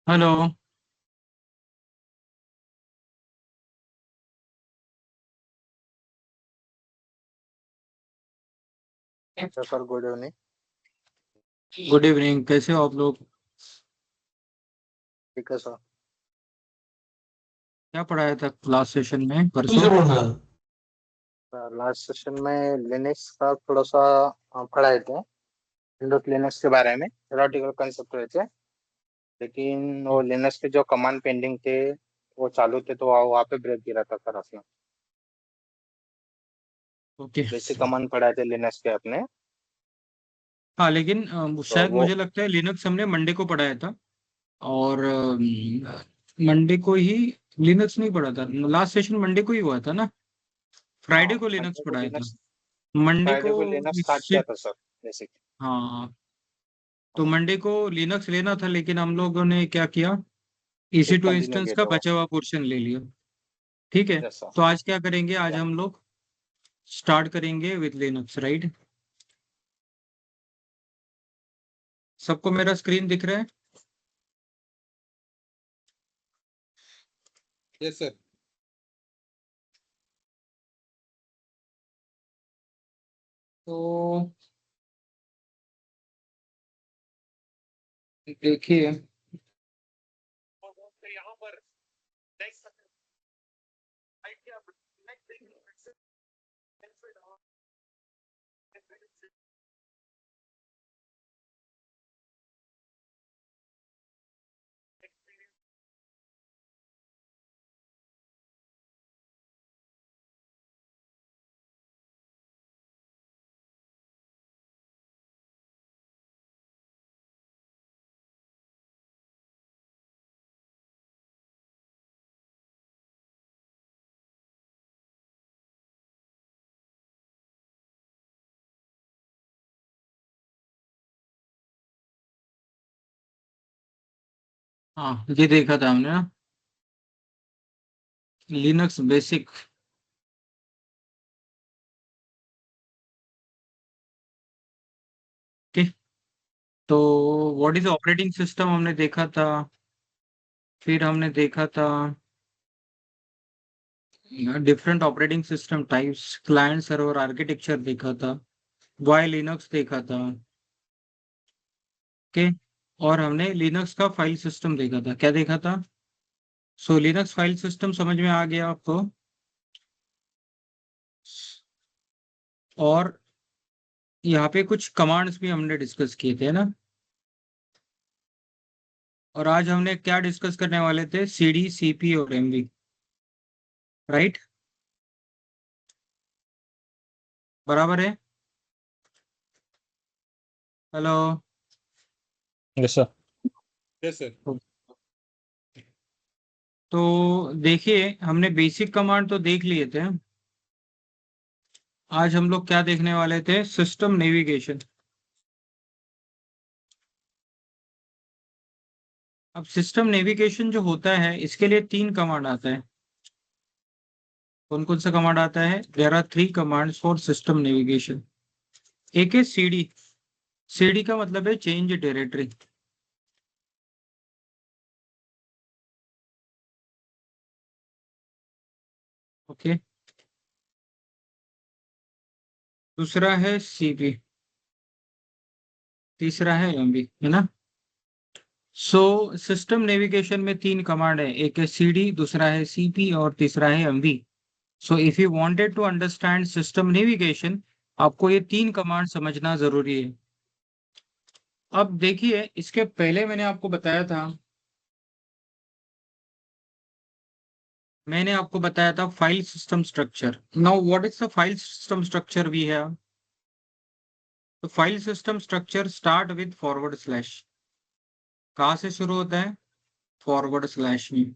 Hello. अच्छा sir, good evening. Good evening, कैसे हो आप लोग? ठीक है सर। क्या पढ़ाया था क्लास सेशन में परसों? लास्ट सेशन में लिनक्स का थोड़ा सा पढ़ाए थे। विंडोज लिनक्स के बारे में थ्योरेटिकल कंसेप्ट हुए थे, लेकिन वो लिनक्स के जो कमांड पेंडिंग थे वो चालू थे, तो वहाँ पे ब्रेक गिरा था सर अपना। ओके। बेसिक कमांड पढ़ाए थे लिनक्स के अपने। हाँ, लेकिन तो शायद वो मुझे लगता है लिनक्स हमने मंडे को पढ़ाया था। और मंडे को ही लिनक्स नहीं पढ़ा था। लास्ट सेशन मंडे को ही हुआ था ना? हाँ, फ्राइडे को लिनक्स मंडे को पढ़ाया था। लिनक्स, मंडे को फ्राइडे को लिनक्स स्टार्ट किया शिप। था सर बेसिक। हाँ, तो हाँ, मंडे को लिनक्स लेना था, लेकिन हम लोगों ने क्या किया, ईसी टू कंटिन्यू इंस्टेंस किए का थे वो। बचा हुआ पोर्शन ले लिया। ठीक है। Yes sir. तो आज क्या करेंगे, आज या हम लोग स्टार्ट करेंगे विद लिनक्स, राइट? सबको मेरा स्क्रीन दिख रहा है? Yes sir. तो देखिए, हाँ ये देखा था हमने ना, लिनक्स बेसिक। ठीक। तो व्हाट इज ऑपरेटिंग सिस्टम हमने देखा था। फिर हमने देखा था different operating system types, client server architecture देखा था, वाई लिनक्स देखा था। ओके। और हमने लिनक्स का फाइल सिस्टम देखा था। क्या देखा था? सो लिनक्स फाइल सिस्टम समझ में आ गया आपको? और यहाँ पे कुछ कमांड्स भी हमने डिस्कस किए थे ना। और आज हमने क्या डिस्कस करने वाले थे, सीडी सीपी और एमवी, राइट? बराबर है। Hello. Yes sir. Yes sir. तो देखिए, हमने बेसिक कमांड तो देख लिए थे। आज हम लोग क्या देखने वाले थे, सिस्टम नेविगेशन। अब सिस्टम नेविगेशन जो होता है, इसके लिए तीन कमांड आता है। कौन कौन सा कमांड आता है? There are three commands for system navigation. एक है सीडी। सीडी का मतलब है चेंज डायरेक्टरी। ओके। दूसरा है सीपी। तीसरा है एमवी, है ना? सो सिस्टम नेविगेशन में तीन कमांड है, एक है सीडी, दूसरा है सीपी और तीसरा है MV. So if you wanted to understand system navigation, आपको ये तीन कमांड समझना जरूरी है। अब देखिए, इसके पहले मैंने आपको बताया था file system structure. Now what is the file system structure we have? तो file system structure start with forward slash. कहाँ से शुरू होता है? फॉरवर्ड स्लैश में।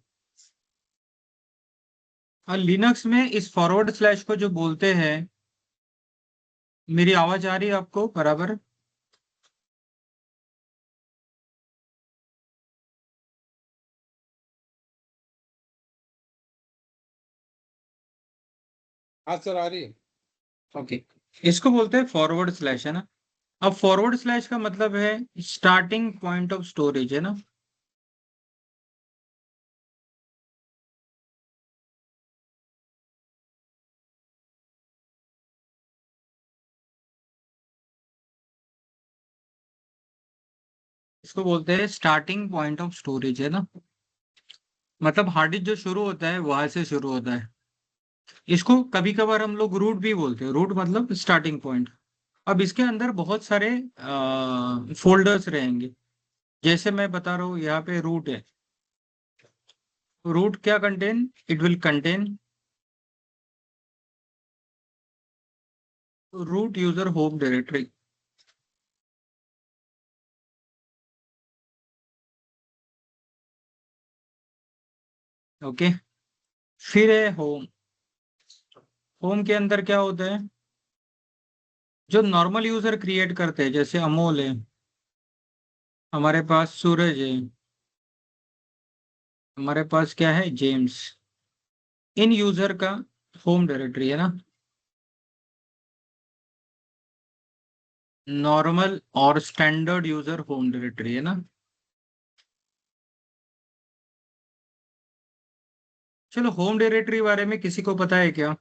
और लिनक्स में इस फॉरवर्ड स्लैश को जो बोलते हैं, मेरी आवाज आ रही है आपको बराबर? हाँ सर आ रही है। ओके, इसको बोलते हैं फॉरवर्ड स्लैश, है ना। अब फॉरवर्ड स्लैश का मतलब है स्टार्टिंग पॉइंट ऑफ स्टोरेज, है ना। इसको बोलते हैं स्टार्टिंग पॉइंट ऑफ स्टोरेज, है ना। मतलब हार्ड डिस्क जो शुरू होता है वहां से शुरू होता है। इसको कभी कभार हम लोग रूट भी बोलते हैं, रूट मतलब स्टार्टिंग पॉइंट। अब इसके अंदर बहुत सारे फोल्डर्स रहेंगे। जैसे मैं बता रहा हूँ, यहाँ पे रूट है। रूट क्या contain, it will contain root user home directory. Okay, फिर है होम। होम के अंदर क्या होता है, जो नॉर्मल यूजर क्रिएट करते हैं, जैसे अमोल है, हमारे पास सूरज है, हमारे पास क्या है, जेम्स। इन यूजर का होम डायरेक्टरी, है ना। नॉर्मल और स्टैंडर्ड यूजर होम डायरेक्टरी, है ना। चलो, होम डायरेक्टरी बारे में किसी को पता है क्या,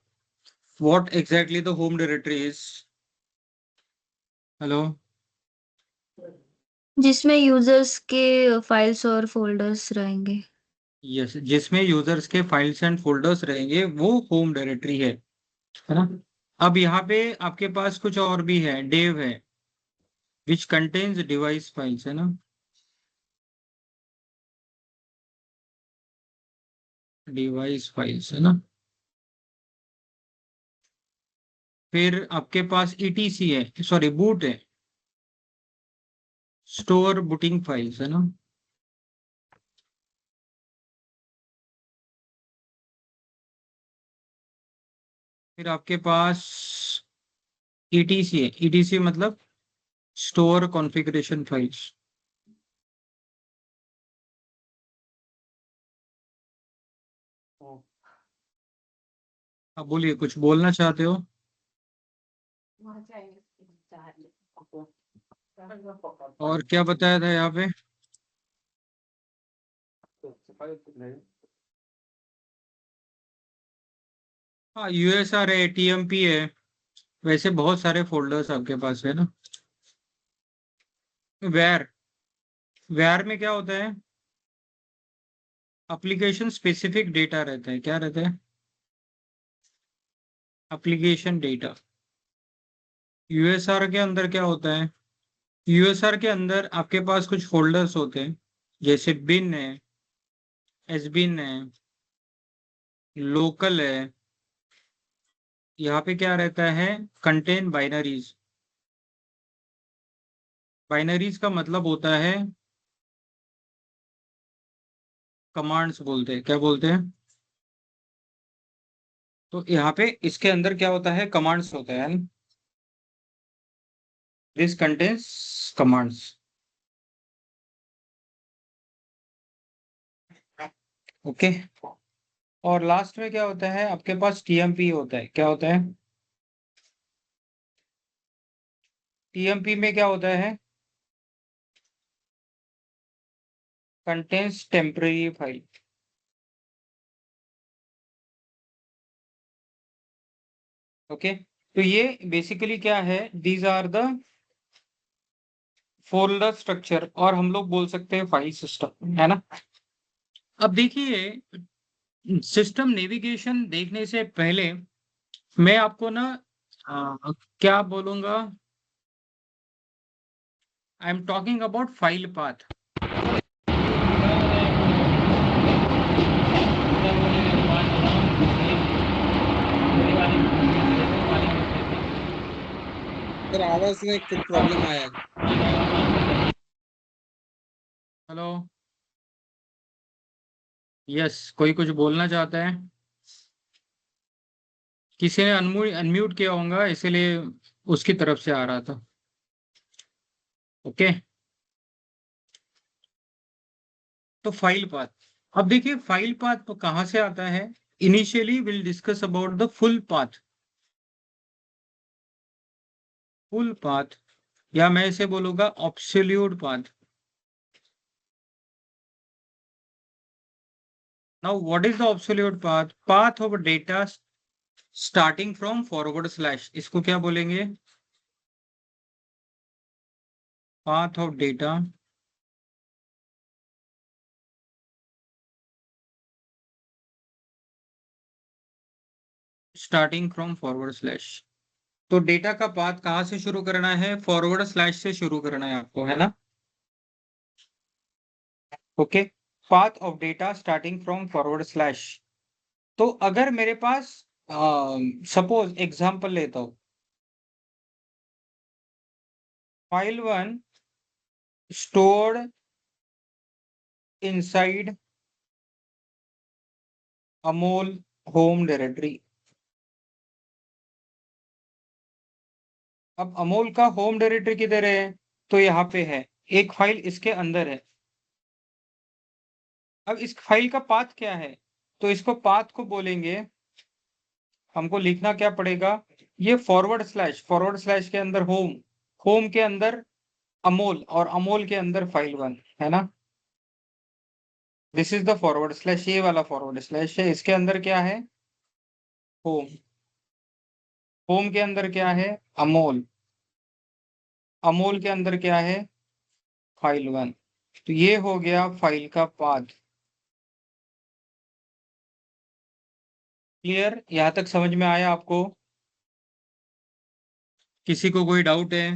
what exactly the home directory is. Hello. जिसमें यूजर्स के फाइल्स और फोल्डर्स रहेंगे। यस, जिसमें यूजर्स के फाइल्स एंड फोल्डर्स रहेंगे वो होम डायरेक्टरी है ना। अब यहाँ पे आपके पास कुछ और भी है, डेव है, विच कंटेन्स डिवाइस फाइल्स, है ना। डिवाइस फाइल्स, है ना। फिर आपके पास ईटीसी है, सॉरी बूट है, स्टोर बूटिंग फाइल्स, है ना। फिर आपके पास ईटीसी है, ईटीसी मतलब स्टोर कॉन्फ़िगरेशन फाइल्स। अब बोलिए, कुछ बोलना चाहते हो। और क्या बताया था यहाँ पे। हाँ, यूएसआर है, टीएमपी है, वैसे बहुत सारे फोल्डर्स आपके पास है ना। वेयर, वेयर में क्या होता है, एप्लीकेशन स्पेसिफिक डेटा रहता है, क्या रहता है, एप्लीकेशन डेटा। यूएसआर के अंदर क्या होता है, यूएसआर के अंदर आपके पास कुछ फोल्डर्स होते हैं, जैसे बिन है, एसबिन है, लोकल है। यहाँ पे क्या रहता है, कंटेन बाइनरीज। बाइनरीज का मतलब होता है कमांड्स, बोलते हैं, क्या बोलते हैं। तो यहाँ पे इसके अंदर क्या होता है, कमांड्स होते हैं। This contains commands. ओके। और लास्ट में क्या होता है, आपके पास टीएमपी होता है, क्या होता है, टीएमपी में क्या होता है, कंटेन्स टेम्पररी फाइल। ओके, तो ये बेसिकली क्या है, these are the folder structure, और हम लोग बोल सकते हैं फाइल सिस्टम, है ना। अब देखिए, सिस्टम नेविगेशन देखने से पहले मैं आपको ना क्या बोलूंगा, I am talking about file path. Sir आवाज में कुछ प्रॉब्लम आया है। हेलो। यस, कोई कुछ बोलना चाहता है, किसी ने अनम्यूट किया होगा, इसीलिए उसकी तरफ से आ रहा था। ओके, तो फाइल पाथ। अब देखिए, फाइल पाथ कहाँ से आता है। Initially will discuss about the full path, full path, या मैं इसे बोलूंगा absolute path. Now what is the absolute path? Path of data starting from forward slash, इसको क्या बोलेंगे? Path of data starting from forward slash. तो data का path कहाँ से शुरू करना है? फॉरवर्ड स्लैश से शुरू करना है आपको, है ना? Okay, path of data starting from forward slash. तो अगर मेरे पास सपोज एग्जांपल लेता हूं, file 1 stored inside Amol home directory. अब अमोल का होम डायरेक्टरी किधर है? तो यहाँ पे है, एक फाइल इसके अंदर है। अब इस फाइल का पाथ क्या है? तो इसको पाथ को बोलेंगे, हमको लिखना क्या पड़ेगा? ये फॉरवर्ड स्लैश के अंदर होम, होम के अंदर अमोल, और अमोल के अंदर फाइल 1, है ना? This is the forward slash, ये वाला फॉरवर्ड स्लैश है, इसके अंदर क्या है? होम। होम के अंदर क्या है? अमोल। अमोल के अंदर क्या है? फाइल 1। तो ये हो गया फाइल का पाथ। क्लियर? यहां तक समझ में आया आपको? किसी को कोई डाउट है?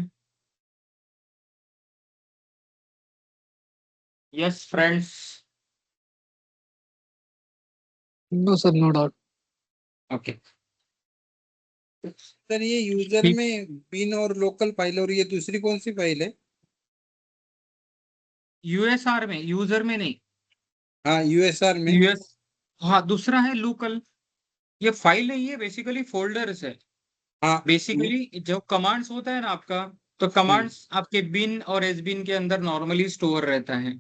Yes friends? No sir, no doubt. Okay, sir ये यूजर ठीक। में बिन और लोकल फाइल, और ये दूसरी कौन सी फाइल है? यूएसआर में, यूजर में नहीं। हाँ, यूएसआर में। यूएस, हाँ, दूसरा है लोकल। ये फाइल नहीं है, बेसिकली फोल्डर्स है। हाँ। बेसिकली जो कमांड्स होता है ना आपका, तो कमांड्स आपके बिन और एस बिन के अंदर नॉर्मली स्टोर रहता है।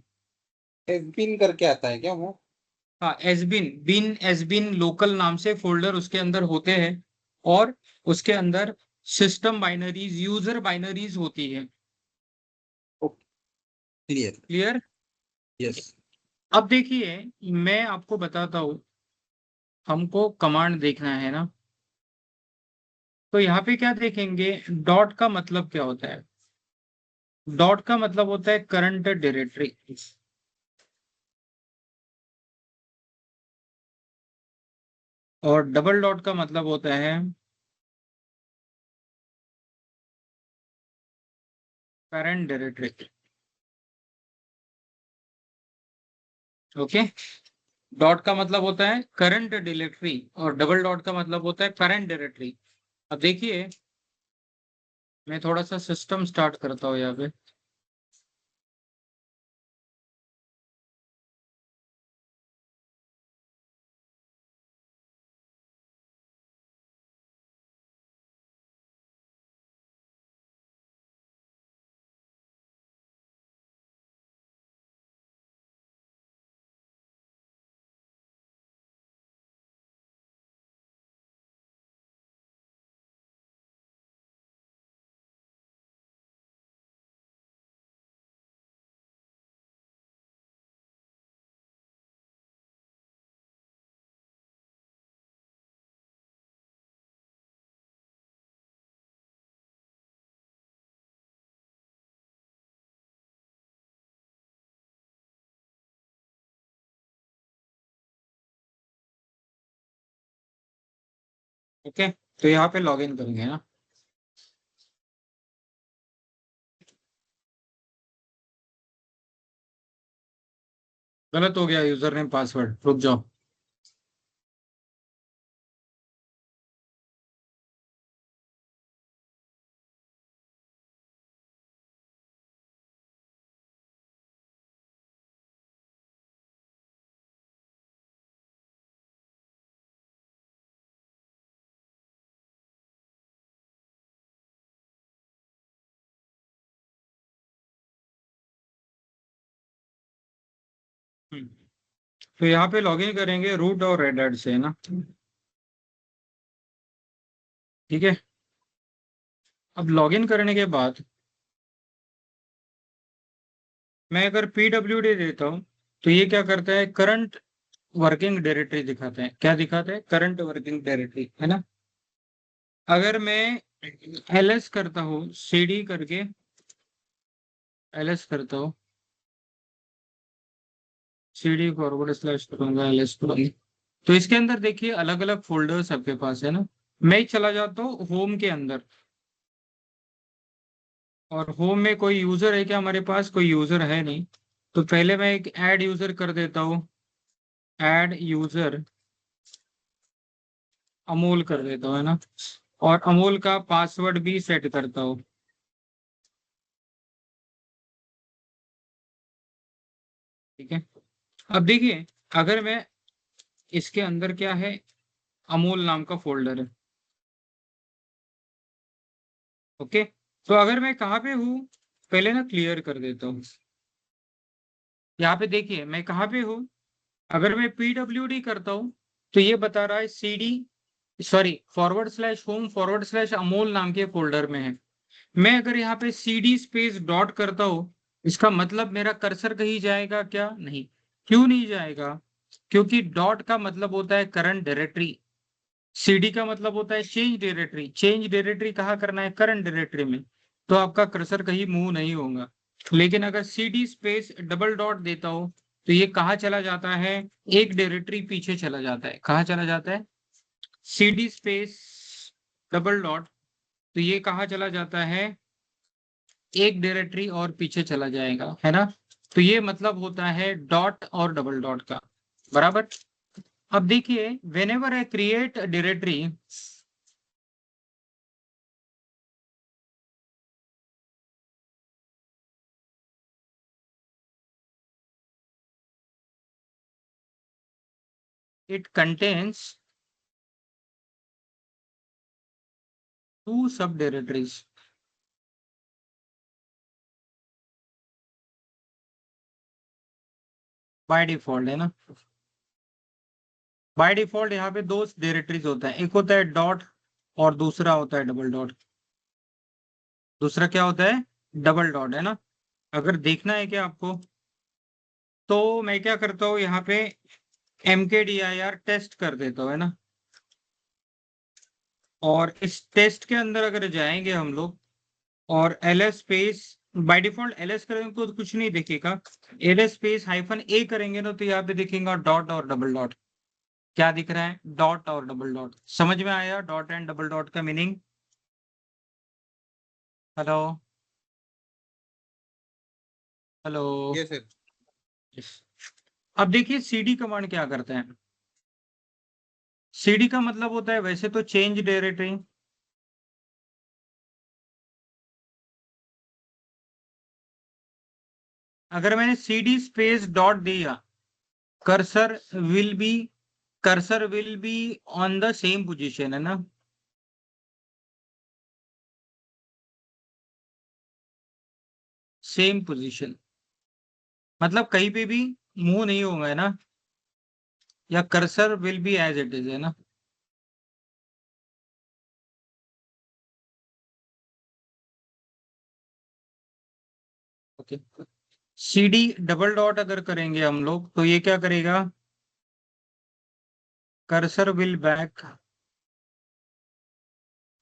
बिन करके आता है क्या वो? हाँ, एस बिन लोकल नाम से फोल्डर उसके अंदर होते हैं, और उसके अंदर सिस्टम बाइनरीज, यूजर बाइनरीज होती है। क्लियर। क्लियर? यस। अब देखिए, मैं आपको बताता हूँ, हमको कमांड देखना है ना। तो यहाँ पे क्या देखेंगे? डॉट का मतलब क्या होता है? डॉट का मतलब होता है करंट डायरेक्टरी, और डबल डॉट का मतलब होता है पेरेंट डायरेक्टरी। ओके, डॉट का मतलब होता है करंट डायरेक्टरी, और डबल डॉट का मतलब होता है पेरेंट डायरेक्टरी। अब देखिए, मैं थोड़ा सा सिस्टम स्टार्ट करता हूँ यहाँ पे। ओके, तो यहाँ पे लॉग इन करेंगे ना। गलत हो गया यूजर नेम पासवर्ड, रुक जाओ। तो यहाँ पे लॉग इन करेंगे रूट और रेड हैट से, है ना? ठीक है। अब लॉगिन करने के बाद मैं अगर pwd देता हूँ तो ये क्या करता है, करंट वर्किंग डायरेक्टरी दिखाते हैं। क्या दिखाते हैं? करंट वर्किंग डायरेक्टरी, है ना। अगर मैं ls करता हूँ, cd करके ls करता हूँ, cd फॉरवर्ड स्लैश करूंगा, ls करूंगा, तो इसके अंदर देखिए अलग अलग फोल्डर्स आपके पास है ना। मैं चला जाता हूँ होम के अंदर, और होम में कोई यूजर है क्या? हमारे पास कोई यूजर है नहीं, तो पहले मैं एक ऐड यूजर कर देता हूँ, ऐड यूजर अमोल कर देता हूँ, है ना। और अमोल का पासवर्ड भी सेट करता हूँ, ठीक है। अब देखिए, अगर मैं इसके अंदर क्या है, अमोल नाम का फोल्डर है, ओके। तो अगर मैं कहाँ पे हूँ, पहले ना क्लियर कर देता हूँ। यहाँ पे देखिए मैं कहाँ पे हूँ। अगर मैं pwd करता हूँ तो ये बता रहा है cd, sorry, forward slash home forward slash Amol नाम के फोल्डर में है। मैं अगर यहाँ पे cd स्पेस डॉट करता हूँ, इसका मतलब मेरा कर्सर कहीं जाएगा क्या? नहीं। क्यों नहीं जाएगा? क्योंकि डॉट का मतलब होता है करंट डायरेक्टरी, cd का मतलब होता है चेंज डायरेक्टरी। चेंज डायरेक्टरी कहाँ करना है? करंट डायरेक्टरी में। तो आपका कर्सर कहीं मूव नहीं होगा। लेकिन अगर cd स्पेस डबल डॉट देता हो तो ये कहाँ चला जाता है? एक डायरेक्टरी पीछे चला जाता है। कहाँ चला जाता है? cd स्पेस डबल डॉट, तो ये कहाँ चला जाता है? एक डायरेक्टरी और पीछे चला जाएगा, है ना। तो ये मतलब होता है डॉट और डबल डॉट का, बराबर। अब देखिए, when ever I create directory, it contains two subdirectories. By default, है ना। बाय डिफॉल्ट यहाँ पे दो डायरेक्टरीज होता है, एक होता है डॉट और दूसरा होता है डबल डॉट। दूसरा क्या होता है? डबल डॉट, है ना। अगर देखना है क्या आपको, तो मैं क्या करता हूँ, यहाँ पे mkdir टेस्ट कर देता हूँ, है ना। और इस टेस्ट के अंदर अगर जाएंगे हम लोग और ls space, by default ls करेंगे तो कुछ नहीं दिखेगा। ls स्पेस -a करेंगे ना तो यहाँ पे दिखेगा डॉट और डबल डॉट। क्या दिख रहा है? डॉट और डबल डॉट। समझ में आया डॉट एंड डबल डॉट का meaning? Hello, hello. Yes sir. Yes. अब देखिए cd कमांड क्या करता है। cd का मतलब होता है वैसे तो चेंज डायरेक्टरी। अगर मैंने cd स्पेस डॉट दिया, cursor will B cursor will be on the same position, है ना। सेम पोजीशन मतलब कहीं पे भी मूव नहीं होगा, है ना। या cursor will be as it is, है ना। ओके। cd डबल डॉट अगर करेंगे हम लोग तो ये क्या करेगा? Cursor will back,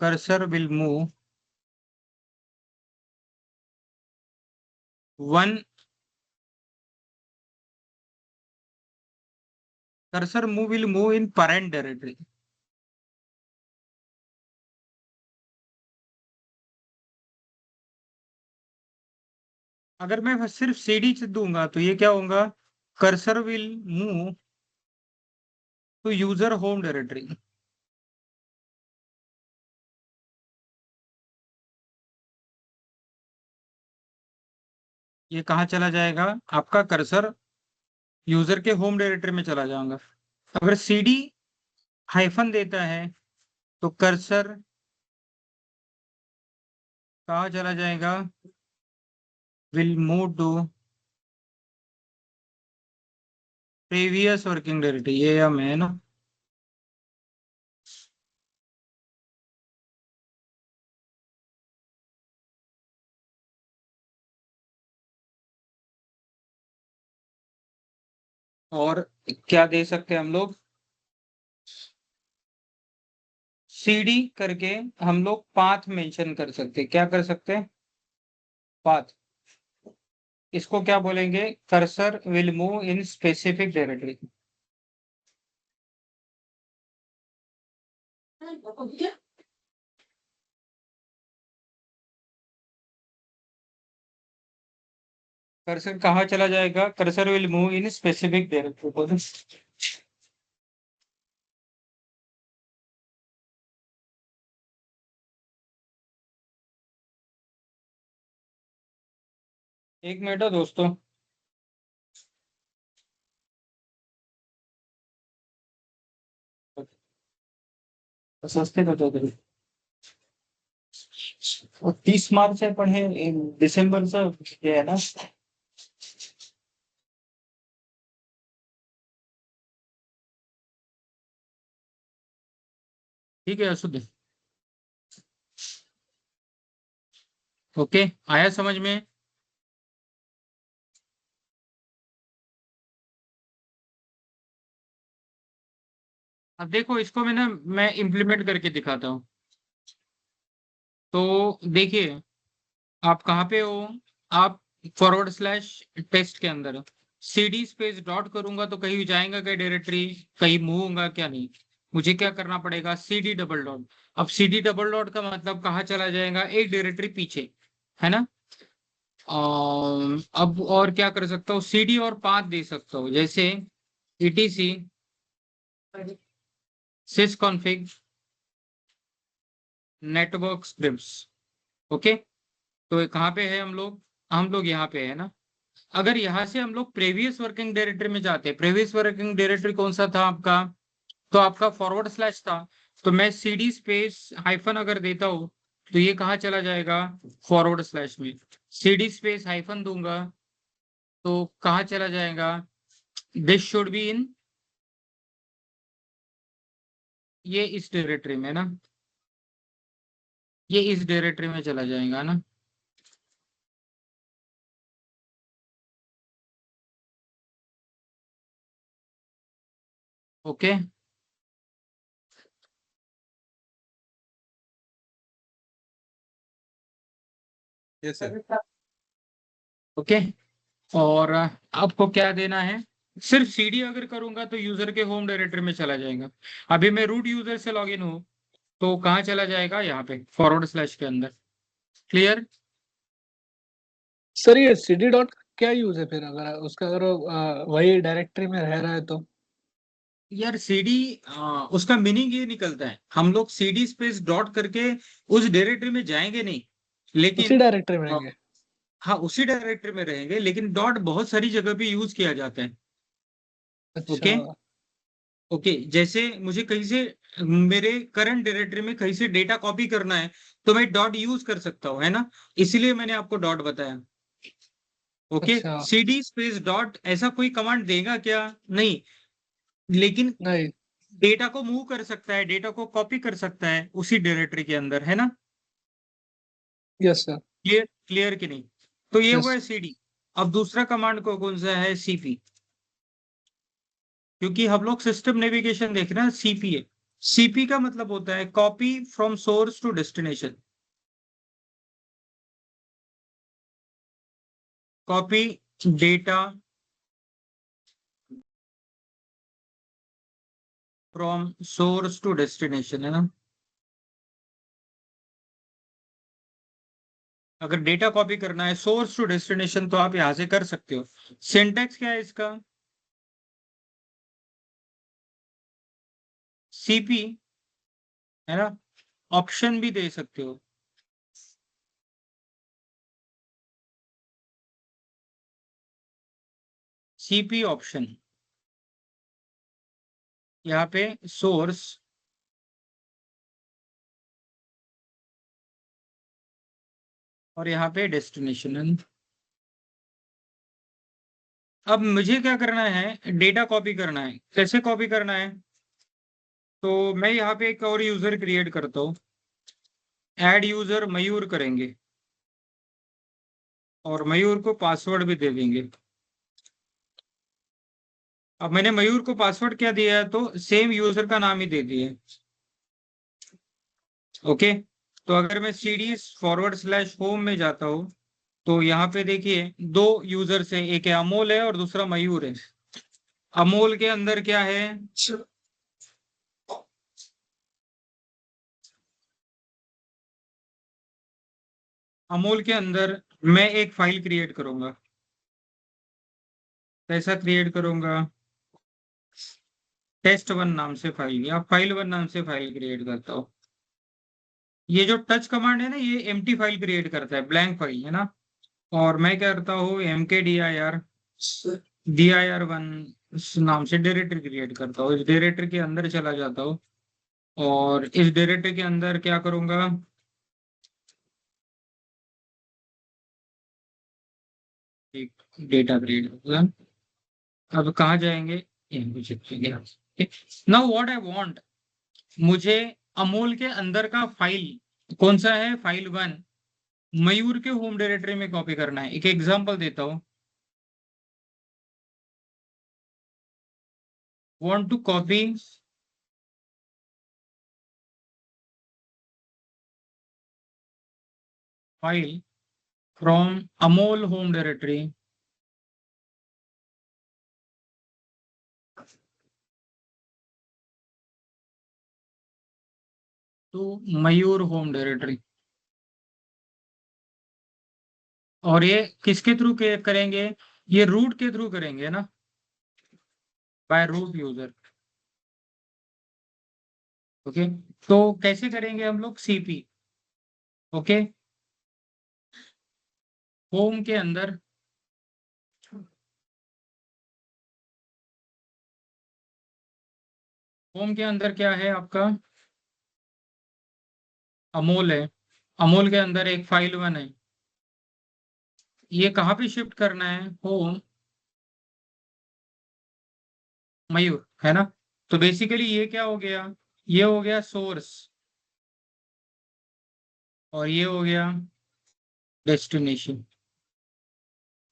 cursor will move one, cursor move will move in parent directory. अगर मैं सिर्फ cd दूंगा तो ये क्या होगा? Cursor will move to user home directory. ये कहाँ चला जाएगा? आपका कर्सर यूजर के होम डायरेक्टरी में चला जाऊंगा। अगर cd हाइफन देता है तो कर्सर कहाँ चला जाएगा? Will move to previous working directory, ये या मैं ना। और क्या दे सकते हैं हम लोग, सीडी करके हम लोग पाथ मेंशन कर सकते हैं। क्या कर सकते हैं? पाथ। इसको क्या बोलेंगे? Cursor will move in specific directory. Cursor कहाँ चला जाएगा? Cursor will move in specific directory. एक मिनट है दोस्तों। सस्ते तो 30 मार्च से पढ़े, दिसंबर से ये है ना। ठीक है अशुद्ध। ओके, आया समझ में? अब देखो इसको मैं इम्प्लीमेंट करके दिखाता हूँ। तो देखिए, आप कहाँ पे हो? आप फॉरवर्ड स्लैश टेस्ट के अंदर हो। सीडी स्पेस डॉट करूंगा तो कहीं जाएगा क्या डायरेक्टरी? कहीं मूव होगा क्या? नहीं। मुझे क्या करना पड़ेगा? CD double dot. अब सीडी डबल डॉट का मतलब कहाँ चला जाएगा? एक डायरेक्टरी पीछे, है ना। अब और क्या कर सकता हूँ? सीडी और पाथ दे सकता हूँ, जैसे etc sysconfig network scripts. Okay, तो ये कहाँ पे है हम लोग? हम लोग यहाँ पे है ना। अगर यहाँ से हम लोग प्रीवियस वर्किंग डायरेक्टरी में जाते हैं, प्रीवियस वर्किंग डायरेक्टरी कौन सा था आपका? तो आपका फॉरवर्ड स्लैश था। तो मैं सीडी स्पेस हाइफन अगर देता हूँ तो ये कहाँ चला जाएगा? फॉरवर्ड स्लैश में। सीडी स्पेस हाइफन दूंगा तो कहाँ चला जाएगा? दिस शुड बी इन, ये इस डायरेक्टरी में ना, ये इस डायरेक्टरी में चला जाएगा ना। Okay, yes sir. ओके। और आपको क्या देना है? सिर्फ सीडी अगर करूंगा तो यूजर के होम डायरेक्टरी में चला जाएगा। अभी मैं रूट यूजर से लॉगिन हूँ तो कहाँ चला जाएगा? यहाँ पे फॉरवर्ड स्लैश के अंदर। क्लियर? सर ये cd डॉट क्या यूज है फिर, अगर उसका अगर वही डायरेक्टरी में रह रहा है तो? यार सीडी, उसका मीनिंग ये निकलता है, हम लोग सीडी स्पेस डॉट करके उस डायरेक्टरी में जाएंगे नहीं, उसी लेकिन डायरेक्टरी में रहेंगे? हाँ उसी डायरेक्टरी में रहेंगे, लेकिन डॉट बहुत सारी जगह पे यूज किया जाता है। अच्छा। ओके। ओके, जैसे मुझे कहीं से मेरे करंट डायरेक्टरी में कहीं से डेटा कॉपी करना है तो मैं डॉट यूज कर सकता हूँ, है ना। इसीलिए मैंने आपको डॉट बताया। ओके, अच्छा। सीडी स्पेस डॉट ऐसा कोई कमांड देगा क्या? नहीं, लेकिन नहीं। डेटा को मूव कर सकता है, डेटा को कॉपी कर सकता है उसी डायरेक्टरी के अंदर, है ना। Yes sir. क्लियर? क्लियर कि नहीं? तो ये हुआ यस। है सीडी। अब दूसरा कमांड को कौन सा है? सीपी। क्योंकि हम लोग सिस्टम नेविगेशन देख रहे हैं, सीपी है। सीपी का मतलब होता है copy from source to destination. Copy data from source to destination, है ना। अगर डेटा कॉपी करना है सोर्स टू डेस्टिनेशन तो आप यहां से कर सकते हो। सिंटैक्स क्या है इसका? सीपी, है ना। ऑप्शन भी दे सकते हो। सीपी ऑप्शन, यहाँ पे सोर्स और यहाँ पे डेस्टिनेशन। अब मुझे क्या करना है? डेटा कॉपी करना है। कैसे कॉपी करना है? तो मैं यहाँ पे एक और यूजर क्रिएट करता हूँ। ऐड यूजर मयूर करेंगे और मयूर को पासवर्ड भी दे देंगे। अब मैंने मयूर को पासवर्ड क्या दिया है, तो सेम यूजर का नाम ही दे दिए। ओके, तो अगर मैं सीडी /होम में जाता हूँ, तो यहाँ पे देखिए दो यूजर्स है, एक है अमोल है और दूसरा मयूर है। अमोल के अंदर क्या है, अमोल के अंदर मैं एक फाइल क्रिएट करूंगा। कैसा क्रिएट करूंगा, test1 नाम से फाइल या file1 नाम से फाइल क्रिएट करता हूँ। ये जो टच कमांड है ना, ये एम्प्टी फाइल क्रिएट करता है, ब्लैंक फाइल है ना। और मैं क्या करता हूँ, mkdir1 नाम से डायरेक्टरी क्रिएट करता हूँ। इस डायरेक्टरी के अंदर चला जाता हूँ और इस डायरेक्टरी के अंदर क्या करूंगा, एक डेटा क्रिएट करूंगा। अब कहाँ जाएंगे, नाउ व्हाट आई वांट, मुझे अमूल के अंदर का फाइल कौन सा है, file1 मयूर के होम डायरेक्टरी में कॉपी करना है। एक एग्जांपल देता हूं, want to copy file from Amol home directory to Mayur home directory. और ये किसके थ्रू करेंगे, ये रूट के थ्रू करेंगे ना, बाय रूट यूजर। ओके, तो कैसे करेंगे हम लोग, सीपी। ओके, होम के अंदर होम के अंदर क्या है आपका, अमोल है। अमोल के अंदर एक file1 है, ये कहाँ पे शिफ्ट करना है, होम मयूर है ना। तो बेसिकली ये क्या हो गया, ये हो गया सोर्स और ये हो गया डेस्टिनेशन।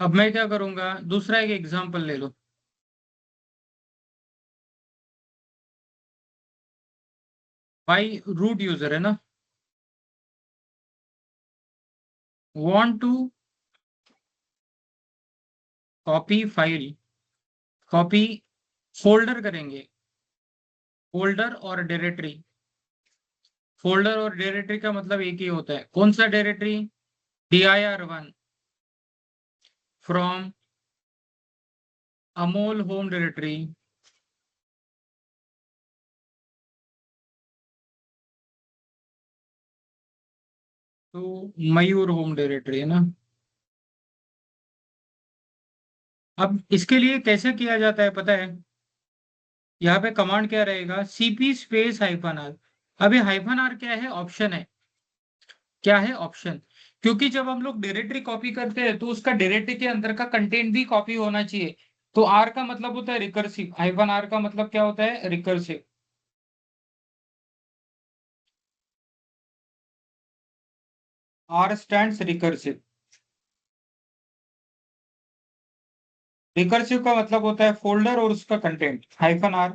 अब मैं क्या करूंगा, दूसरा एक एग्जांपल ले लो। भाई रूट यूजर है ना, want to copy file, copy folder करेंगे, फोल्डर और डायरेक्टरी। फोल्डर और डायरेक्टरी का मतलब एक ही होता है, कौन सा directory, dir1 from Amol home directory to Mayur home directory है ना। अब इसके लिए कैसे किया जाता है पता है, यहाँ पे कमांड क्या रहेगा, सीपी स्पेस -r। अभी -r क्या है, ऑप्शन है। क्या है, ऑप्शन। क्योंकि जब हम लोग डायरेक्टरी कॉपी करते हैं तो उसका डायरेक्टरी के अंदर का कंटेंट भी कॉपी होना चाहिए। तो आर का मतलब होता है रिकर्सिव, -r का मतलब क्या होता है, recursive. R stands recursive. Recursive का मतलब होता है फोल्डर और उसका कंटेंट, -r।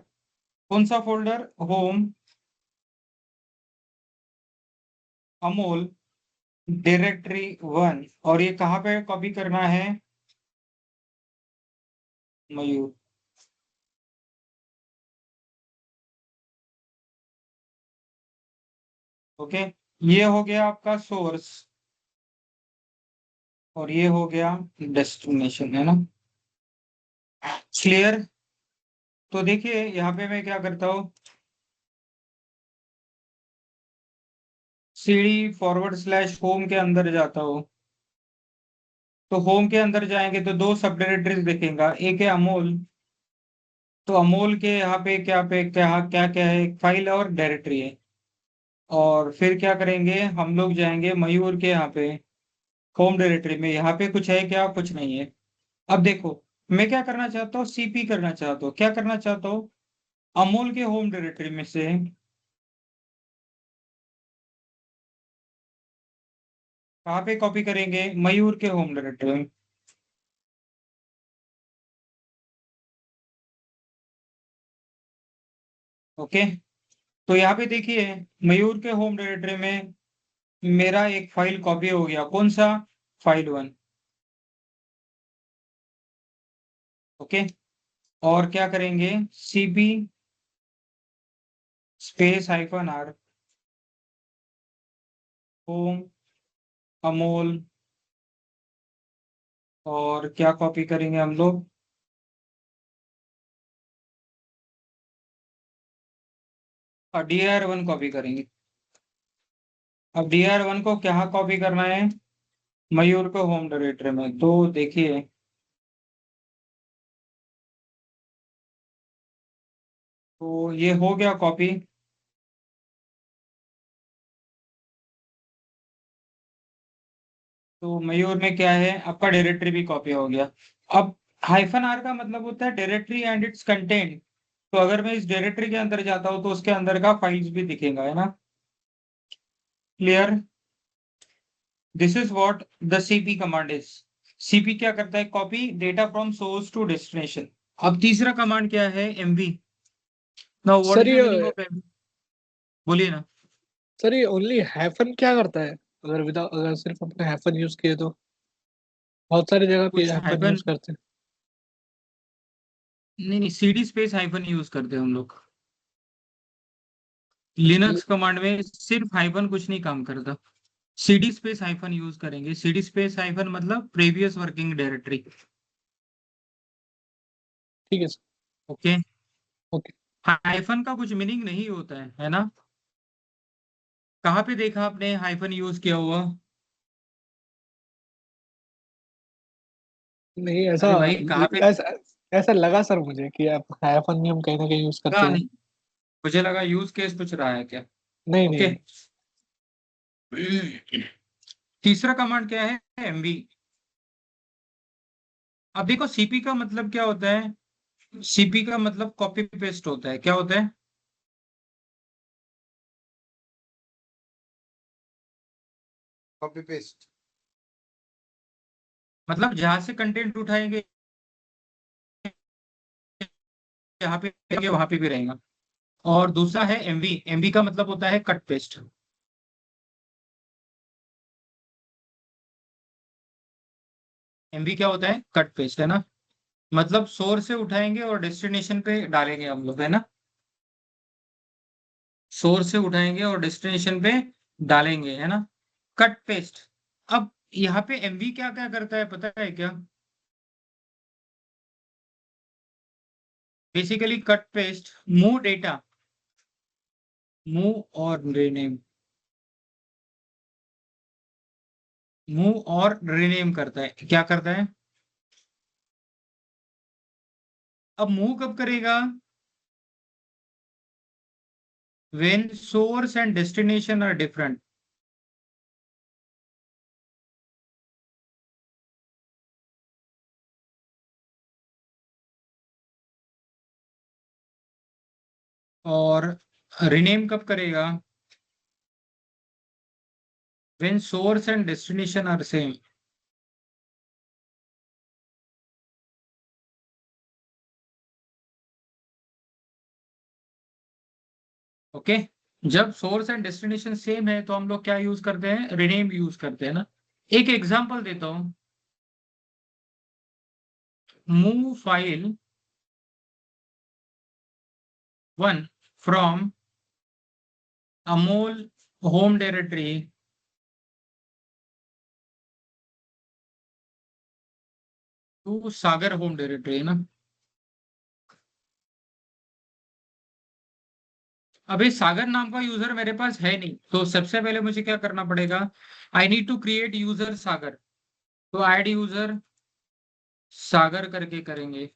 कौन सा फोल्डर, होम अमोल डायरेक्टरी 1। और ये कहाँ पे कॉपी करना है, मयूर। ओके, ये हो गया आपका सोर्स और ये हो गया डेस्टिनेशन है ना, क्लियर। तो देखिए यहाँ पे मैं क्या करता हूँ, cd/होम के अंदर जाता हूँ। तो होम के अंदर जाएंगे तो दो सब डायरेक्टरीज दिखेगा, एक है अमोल। तो अमोल के यहाँ पे क्या क्या क्या है, एक फाइल और डायरेक्टरी है। और फिर क्या करेंगे, हम लोग जाएंगे मयूर के यहाँ पे होम डायरेक्टरी में, यहाँ पे कुछ है क्या, कुछ नहीं है। अब देखो, मैं क्या करना चाहता हूँ, सीपी करना चाहता हूँ, क्या करना चाहता हूँ, अमूल के होम डायरेक्टरी में से कहाँ पे कॉपी करेंगे, मयूर के होम डायरेक्टरी में। ओके, तो यहाँ पे देखिए मयूर के होम डायरेक्टरी में मेरा एक फाइल कॉपी हो गया, कौन सा, फाइल 1। ओके, और क्या करेंगे, cp space -r home Amol, और क्या कॉपी करेंगे हम लोग, dr1 कॉपी करेंगे। अब dr1 को क्या कॉपी करना है, मयूर को होम डायरेक्टरी में। तो देखिए तो ये हो गया कॉपी। तो मयूर में क्या है, आपका डायरेक्टरी भी कॉपी हो गया। अब -r का मतलब होता है डायरेक्टरी एंड इट्स कंटेंट। तो अगर मैं इस डायरेक्टरी के अंदर जाता हूं तो उसके अंदर का फाइल्स भी दिखेगा, है ना, clear. This is what the cp command is. cp क्या करता है, copy data from source to destination. अब तीसरा कमांड क्या है, mv। Now what sir is the meaning of mv, बोलिए ना। ये ओनली हैफन क्या करता है? अगर सिर्फ अपने हैफन यूज किए तो बहुत सारी जगह पे कुछ हैफन हाइफन, यूज करते हैं। नहीं नहीं, cd स्पेस हाइफन यूज करते हैं हम लोग। लिनक्स कमांड में सिर्फ हाइफन कुछ नहीं काम करता। cd स्पेस हाइफन यूज करेंगे। cd स्पेस हाइफन मतलब प्रीवियस वर्किंग डायरेक्टरी। ठीक है सर। Okay, okay. हाइफन का कुछ मीनिंग नहीं होता है ना। कहाँ पे देखा आपने हाइफन यूज किया हुआ, नहीं, ऐसा अरे भाई कहाँ पे, ऐसा ऐसा लगा सर मुझे कि आप हैफन भी हम कहीं ना कहीं यूज करते कहाँ हैं। नहीं, मुझे लगा यूज केस कुछ रहा है क्या। नहीं नहीं ओके, नहीं। तीसरा कमांड क्या है, एमवी। अब देखो सीपी का मतलब क्या होता है, सीपी का मतलब कॉपी पेस्ट होता है, क्या होता है, कॉपी पेस्ट। मतलब जहां से कंटेंट उठाएंगे यहाँ पे रहेंगे वहां पे भी रहेगा। और दूसरा है एमवी। एमवी का मतलब होता है कट पेस्ट। एमवी क्या होता है, कट पेस्ट, है ना, मतलब सोर्स से उठाएंगे और डेस्टिनेशन पे डालेंगे हम लोग, है ना, सोर्स से उठाएंगे और डेस्टिनेशन पे डालेंगे, है ना, कट पेस्ट। अब यहाँ पे एमवी क्या क्या करता है पता है क्या, basically cut paste, move data, move और रीनेम, मूव और रीनेम करता है, क्या करता है। अब मूव कब करेगा, when source and destination are different. और रीनेम कब करेगा, when source and destination are same. Okay, जब सोर्स एंड डेस्टिनेशन सेम है तो हम लोग क्या यूज करते हैं, रीनेम यूज करते हैं ना। एक एग्जांपल देता हूं, move file 1 from Amol home directory to Sagar home directory, है ना। अभी सागर नाम का यूजर मेरे पास है नहीं, तो सबसे पहले मुझे क्या करना पड़ेगा, I need to create user Sagar. तो ऐड यूजर सागर करके करेंगे।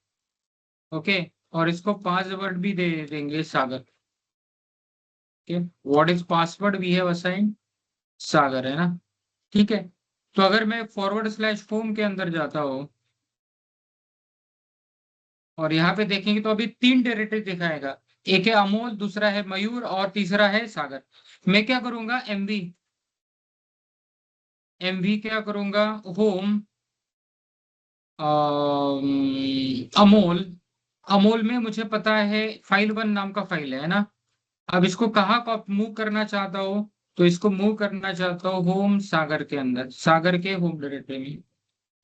ओके, और इसको पासवर्ड भी दे देंगे Sagar. Okay, what is password we have assign, Sagar, है ना। ठीक है, तो अगर मैं /होम के अंदर जाता हूँ और यहाँ पे देखेंगे तो अभी 3 डायरेक्टरी दिखाएगा, एक है अमोल, दूसरा है मयूर और तीसरा है सागर। मैं क्या करूंगा, एमवी, एमवी क्या करूंगा, होम अमोल अमोल में मुझे पता है फाइल 1 नाम का फाइल है ना। अब इसको कहाँ मूव करना चाहता हो, तो इसको मूव करना चाहता हो होम सागर के अंदर, सागर के होम डायरेक्टरी में।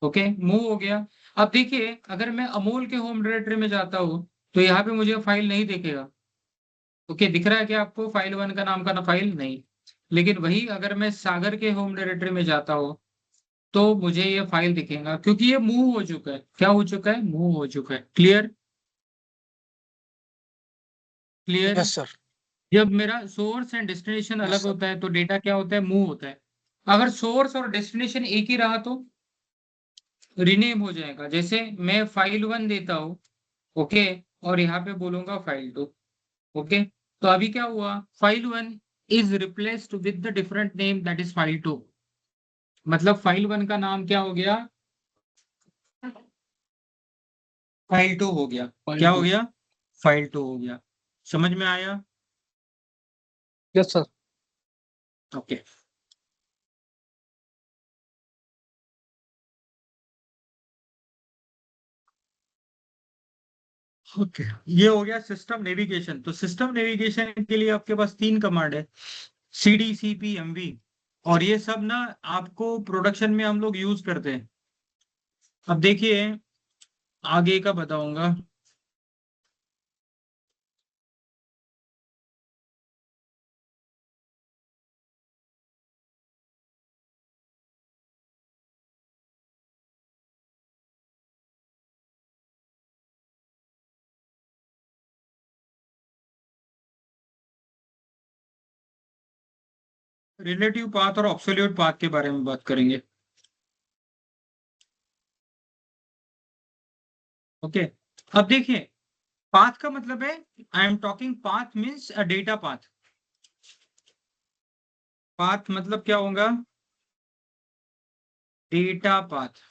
ओके, मूव हो गया। अब देखिए, अगर मैं अमोल के होम डायरेक्टरी में जाता हूँ तो यहाँ पे मुझे फाइल नहीं दिखेगा। ओके, दिख रहा है क्या आपको फाइल 1 का नाम का ना फाइल नहीं। लेकिन वही अगर मैं सागर के होम डायरेक्टरी में जाता हूँ तो मुझे ये फाइल दिखेगा, क्योंकि ये मूव हो चुका है। क्या हो चुका है? मूव हो चुका है। क्लियर? क्लियर? Yes sir. जब मेरा सोर्स एंड डेस्टिनेशन यस अलग सर। होता है तो डेटा क्या होता है? मूव होता है। अगर सोर्स और डेस्टिनेशन एक ही रहा तो रीनेम हो जाएगा। जैसे मैं फाइल 1 देता हूँ, ओके, और यहाँ पे बोलूंगा फाइल 2। ओके, तो अभी क्या हुआ? File 1 is replaced with the different name, that is file 2। मतलब फाइल 1 का नाम क्या हो गया? फाइल 2 हो गया। फाइल क्या हो 2। गया? फाइल 2 हो गया। समझ में आया? Yes sir. ओके। ओके, ये हो गया सिस्टम नेविगेशन। तो सिस्टम नेविगेशन के लिए आपके पास 3 कमांड है, CD, CP, MV। और ये सब ना आपको प्रोडक्शन में हम लोग यूज करते हैं। अब देखिए, आगे का बताऊंगा। रिलेटिव पाथ और ऑब्सोल्यूट पाथ के बारे में बात करेंगे। ओके, अब देखिए, पाथ का मतलब है, I am talking path means a data path. Path मतलब क्या होगा? Data path.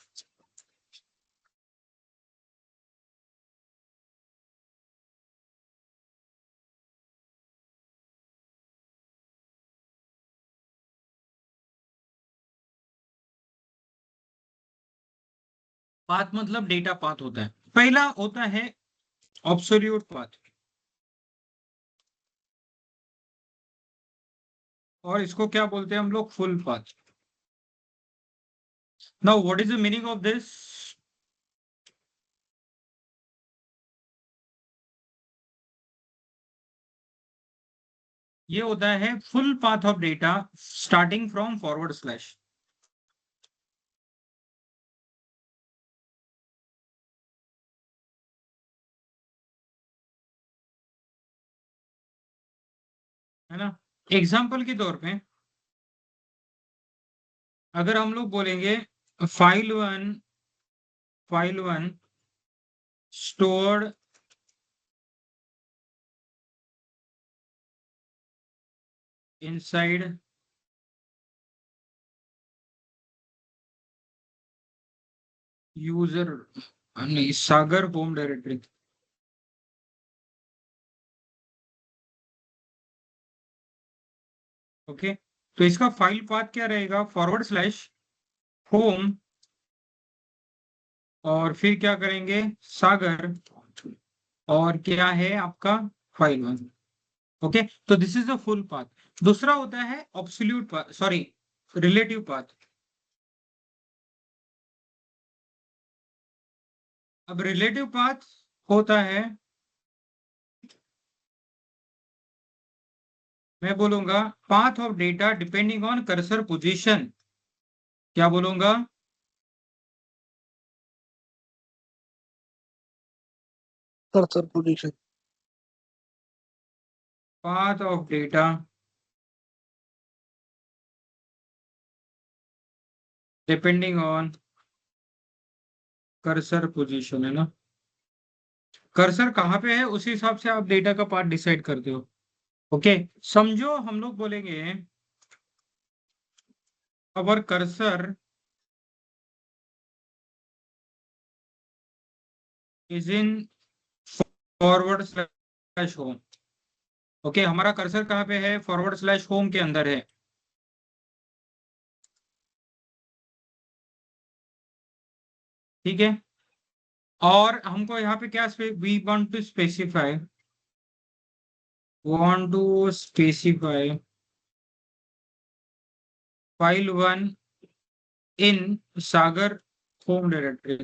पाथ मतलब डेटा पाथ होता है। पहला होता है ऑब्सोल्यूट पाथ, और इसको क्या बोलते हैं हम लोग? Full path. Now what is the meaning of this? ये होता है full path of data starting from forward slash. है ना? एग्जाम्पल के तौर पे अगर हम लोग बोलेंगे file 1, file 1 stored inside user, नहीं, सागर होम डायरेक्टरी। ओके, तो इसका फाइल पाथ क्या रहेगा? फॉरवर्ड स्लैश होम, और फिर क्या करेंगे? सागर, और क्या है आपका? फाइल 1। ओके, तो this is the full path. दूसरा होता है absolute path, sorry, relative path. अब रिलेटिव पाथ होता है, मैं बोलूंगा path of data depending on cursor position. क्या बोलूंगा? Cursor position. Path of data depending on cursor position, है ना? कर्सर कहाँ पे है उसी हिसाब से आप डेटा का पार्ट डिसाइड करते हो। ओके, समझो हम लोग बोलेंगे our cursor is in forward slash home. Okay, हमारा कर्सर कहाँ पे है? फॉरवर्ड स्लैश होम के अंदर है। ठीक है, और हमको यहाँ पे क्या we want to specify file 1 in Sagar home directory.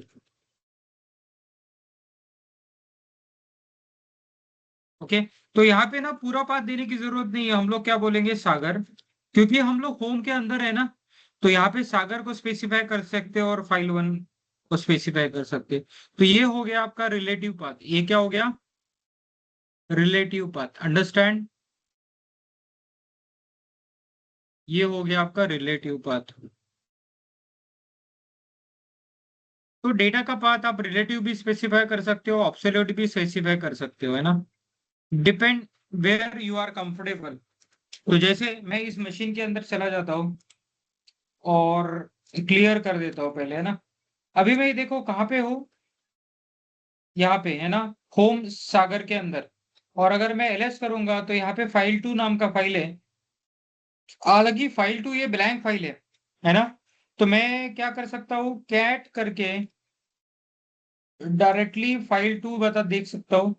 Okay, तो यहाँ पे ना पूरा पाथ देने की जरूरत नहीं है, हम लोग क्या बोलेंगे सागर, क्योंकि हम लोग होम के अंदर है ना, तो यहाँ पे सागर को स्पेसिफाई कर सकते हैं और फाइल 1 को स्पेसिफाई कर सकते हैं। तो ये हो गया आपका रिलेटिव पाथ। ये क्या हो गया? Relative path. अंडरस्टैंड? ये हो गया आपका रिलेटिव पाथ। तो डेटा का पाथ आप रिलेटिव भी स्पेसिफाई कर सकते हो, ऑब्सोल्यूट भी स्पेसिफाई कर सकते हो, है ना, depend where you are comfortable. तो जैसे मैं इस मशीन के अंदर चला जाता हूँ और क्लियर कर देता हूँ पहले, है ना। अभी मैं देखो कहाँ पे हूँ, यहाँ पे, है ना, होम सागर के अंदर। और अगर मैं एलएस करूंगा तो यहाँ पे फाइल 2 नाम का फाइल है, हालांकि फाइल 2 ये ब्लैंक फाइल है ना। तो मैं क्या कर सकता हूँ, कैट करके डायरेक्टली फाइल 2 बता देख सकता हूँ।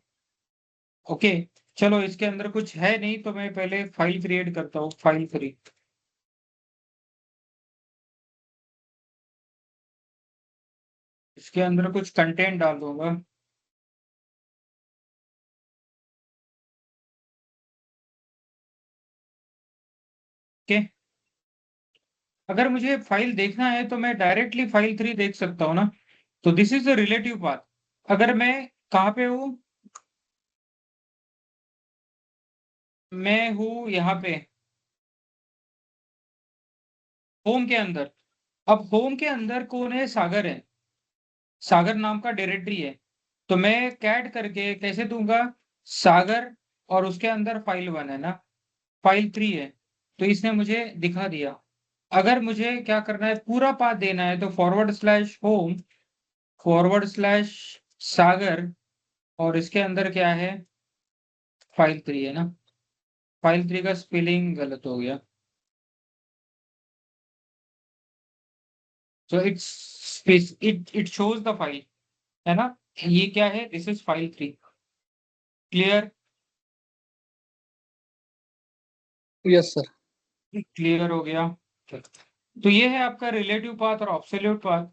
ओके, चलो इसके अंदर कुछ है नहीं तो मैं पहले फाइल क्रिएट करता हूँ, फाइल फ्री। इसके अंदर कुछ कंटेंट डाल दूंगा। ओके, अगर मुझे फाइल देखना है तो मैं डायरेक्टली फाइल 3 देख सकता हूँ ना। तो this is the relative path. अगर मैं कहाँ पे हूँ, मैं हूँ यहाँ पे होम के अंदर। अब होम के अंदर कौन है? सागर है, सागर नाम का डायरेक्टरी है। तो मैं कैट करके कैसे दूंगा, सागर, और उसके अंदर फाइल 1 है ना, फाइल 3 है, तो इसने मुझे दिखा दिया। अगर मुझे क्या करना है, पूरा पाथ देना है, तो /होम /सागर, और इसके अंदर क्या है, फाइल 3 है ना। फाइल 3 का स्पेलिंग गलत हो गया, so it shows the file, है ना। ये क्या है, this is file 3। Clear? Yes sir. Clear हो गया। तो ये है आपका रिलेटिव पाथ और ऑब्सोल्यूट पाथ।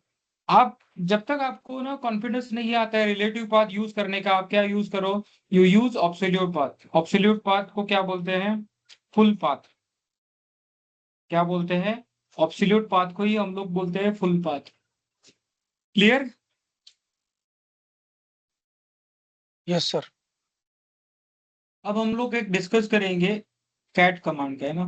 आप जब तक आपको ना कॉन्फिडेंस नहीं आता है रिलेटिव पाथ यूज करने का, आप क्या यूज करो, you use absolute path. Absolute path को क्या बोलते हैं? Full path. क्या बोलते हैं? ऑब्सोल्यूट पाथ को ही हम लोग बोलते हैं full path. Clear? Yes sir. अब हम लोग एक डिस्कस करेंगे कैट कमांड का, है ना।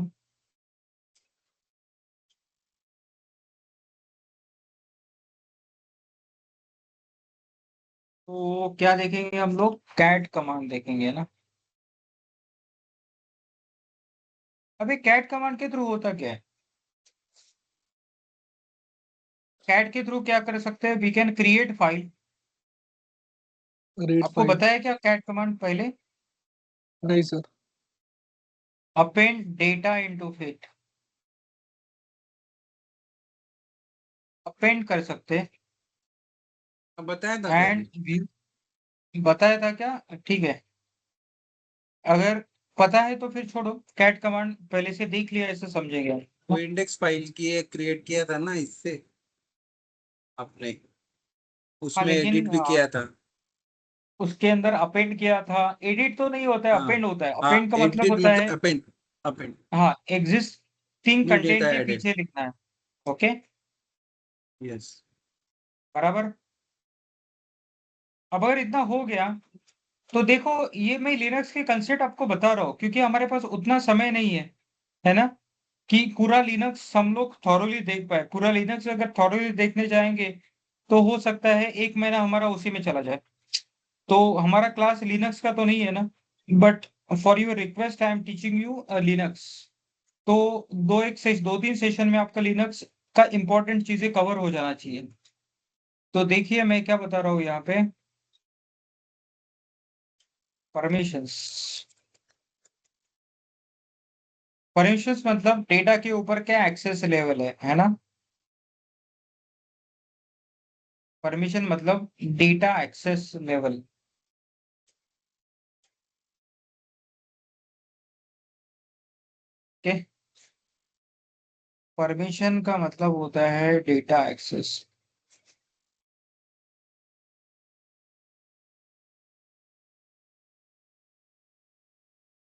तो क्या देखेंगे हम लोग, कैट कमांड देखेंगे, है ना। अबे कैट कमांड के थ्रू होता क्या है? कैट के थ्रू क्या कर सकते हैं, we can create file. Read आपको फाइल। बताया क्या कैट कमांड पहले? नहीं सर। Append data into fit, append कर सकते हैं। बताया था क्या एंड अभी? व्यू, बताया था क्या? ठीक है, अगर पता है तो फिर छोड़ो, कैट कमांड पहले से देख लिया, ऐसे समझेंगे। वो इंडेक्स फाइल की क्रिएट किया था ना इससे आपने, हाँ उसमें लेकिन एडिट भी किया था। उसके अंदर अपेंड किया था, एडिट तो नहीं होता है, हाँ अपेंड होता है। हाँ, अपेंड का मतलब एडिट होता मतलब है, अपेंड। अपेंड हाँ, एग्जिस्टिंग न्यू डेटा कंटेंट के एडेड। पीछे लिखना है। Okay, yes. बराबर। अब अगर इतना हो गया तो देखो, ये मैं लिनक्स के कंसेप्ट आपको बता रहा हूँ क्योंकि हमारे पास उतना समय नहीं है ना, कि पूरा लिनक्स हम लोग थॉरोली देख पाए। पूरा लिनक्स अगर थॉरोली देखने जाएंगे तो हो सकता है 1 महीना हमारा उसी में चला जाए। तो हमारा क्लास लिनक्स का तो नहीं है ना, but for your request I am teaching you Linux. तो 2 तीन सेशन में आपका लिनक्स का इंपॉर्टेंट चीजें कवर हो जाना चाहिए। तो देखिए मैं क्या बता रहा हूँ यहाँ पे, परमिशंस। परमिशंस मतलब डेटा के ऊपर क्या एक्सेस लेवल है ना। परमिशन मतलब data access level. Okay, permission का मतलब होता है डेटा एक्सेस।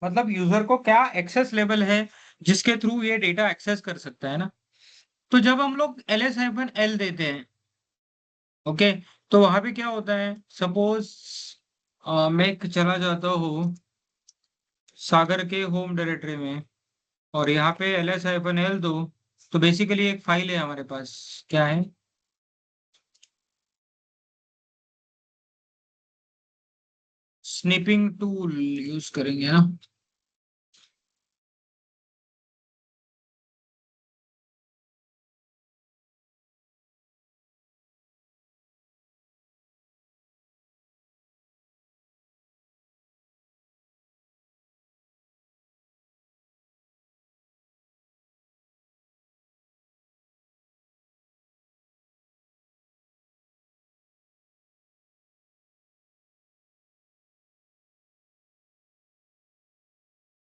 मतलब यूजर को क्या एक्सेस लेवल है जिसके थ्रू ये डेटा एक्सेस कर सकता है ना। तो जब हम लोग ls-l देते हैं, ओके, तो वहां पे क्या होता है, सपोज मैं चला जाता हूँ सागर के होम डायरेक्टरी में और यहाँ पे ls-l दो, तो बेसिकली एक फाइल है हमारे पास, क्या है, स्निपिंग टूल यूज करेंगे ना।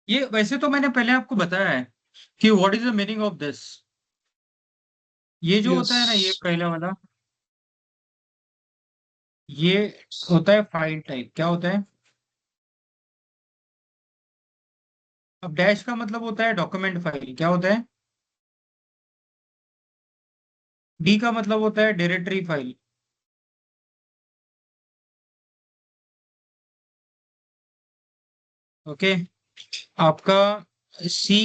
ये वैसे तो मैंने पहले आपको बताया है कि what is the meaning of this. ये जो होता है ना, ये Yes. पहला वाला, ये होता है फाइल टाइप। क्या होता है, अब डैश का मतलब होता है डॉक्यूमेंट फाइल। क्या होता है, डी का मतलब होता है डायरेक्टरी फाइल। ओके, आपका सी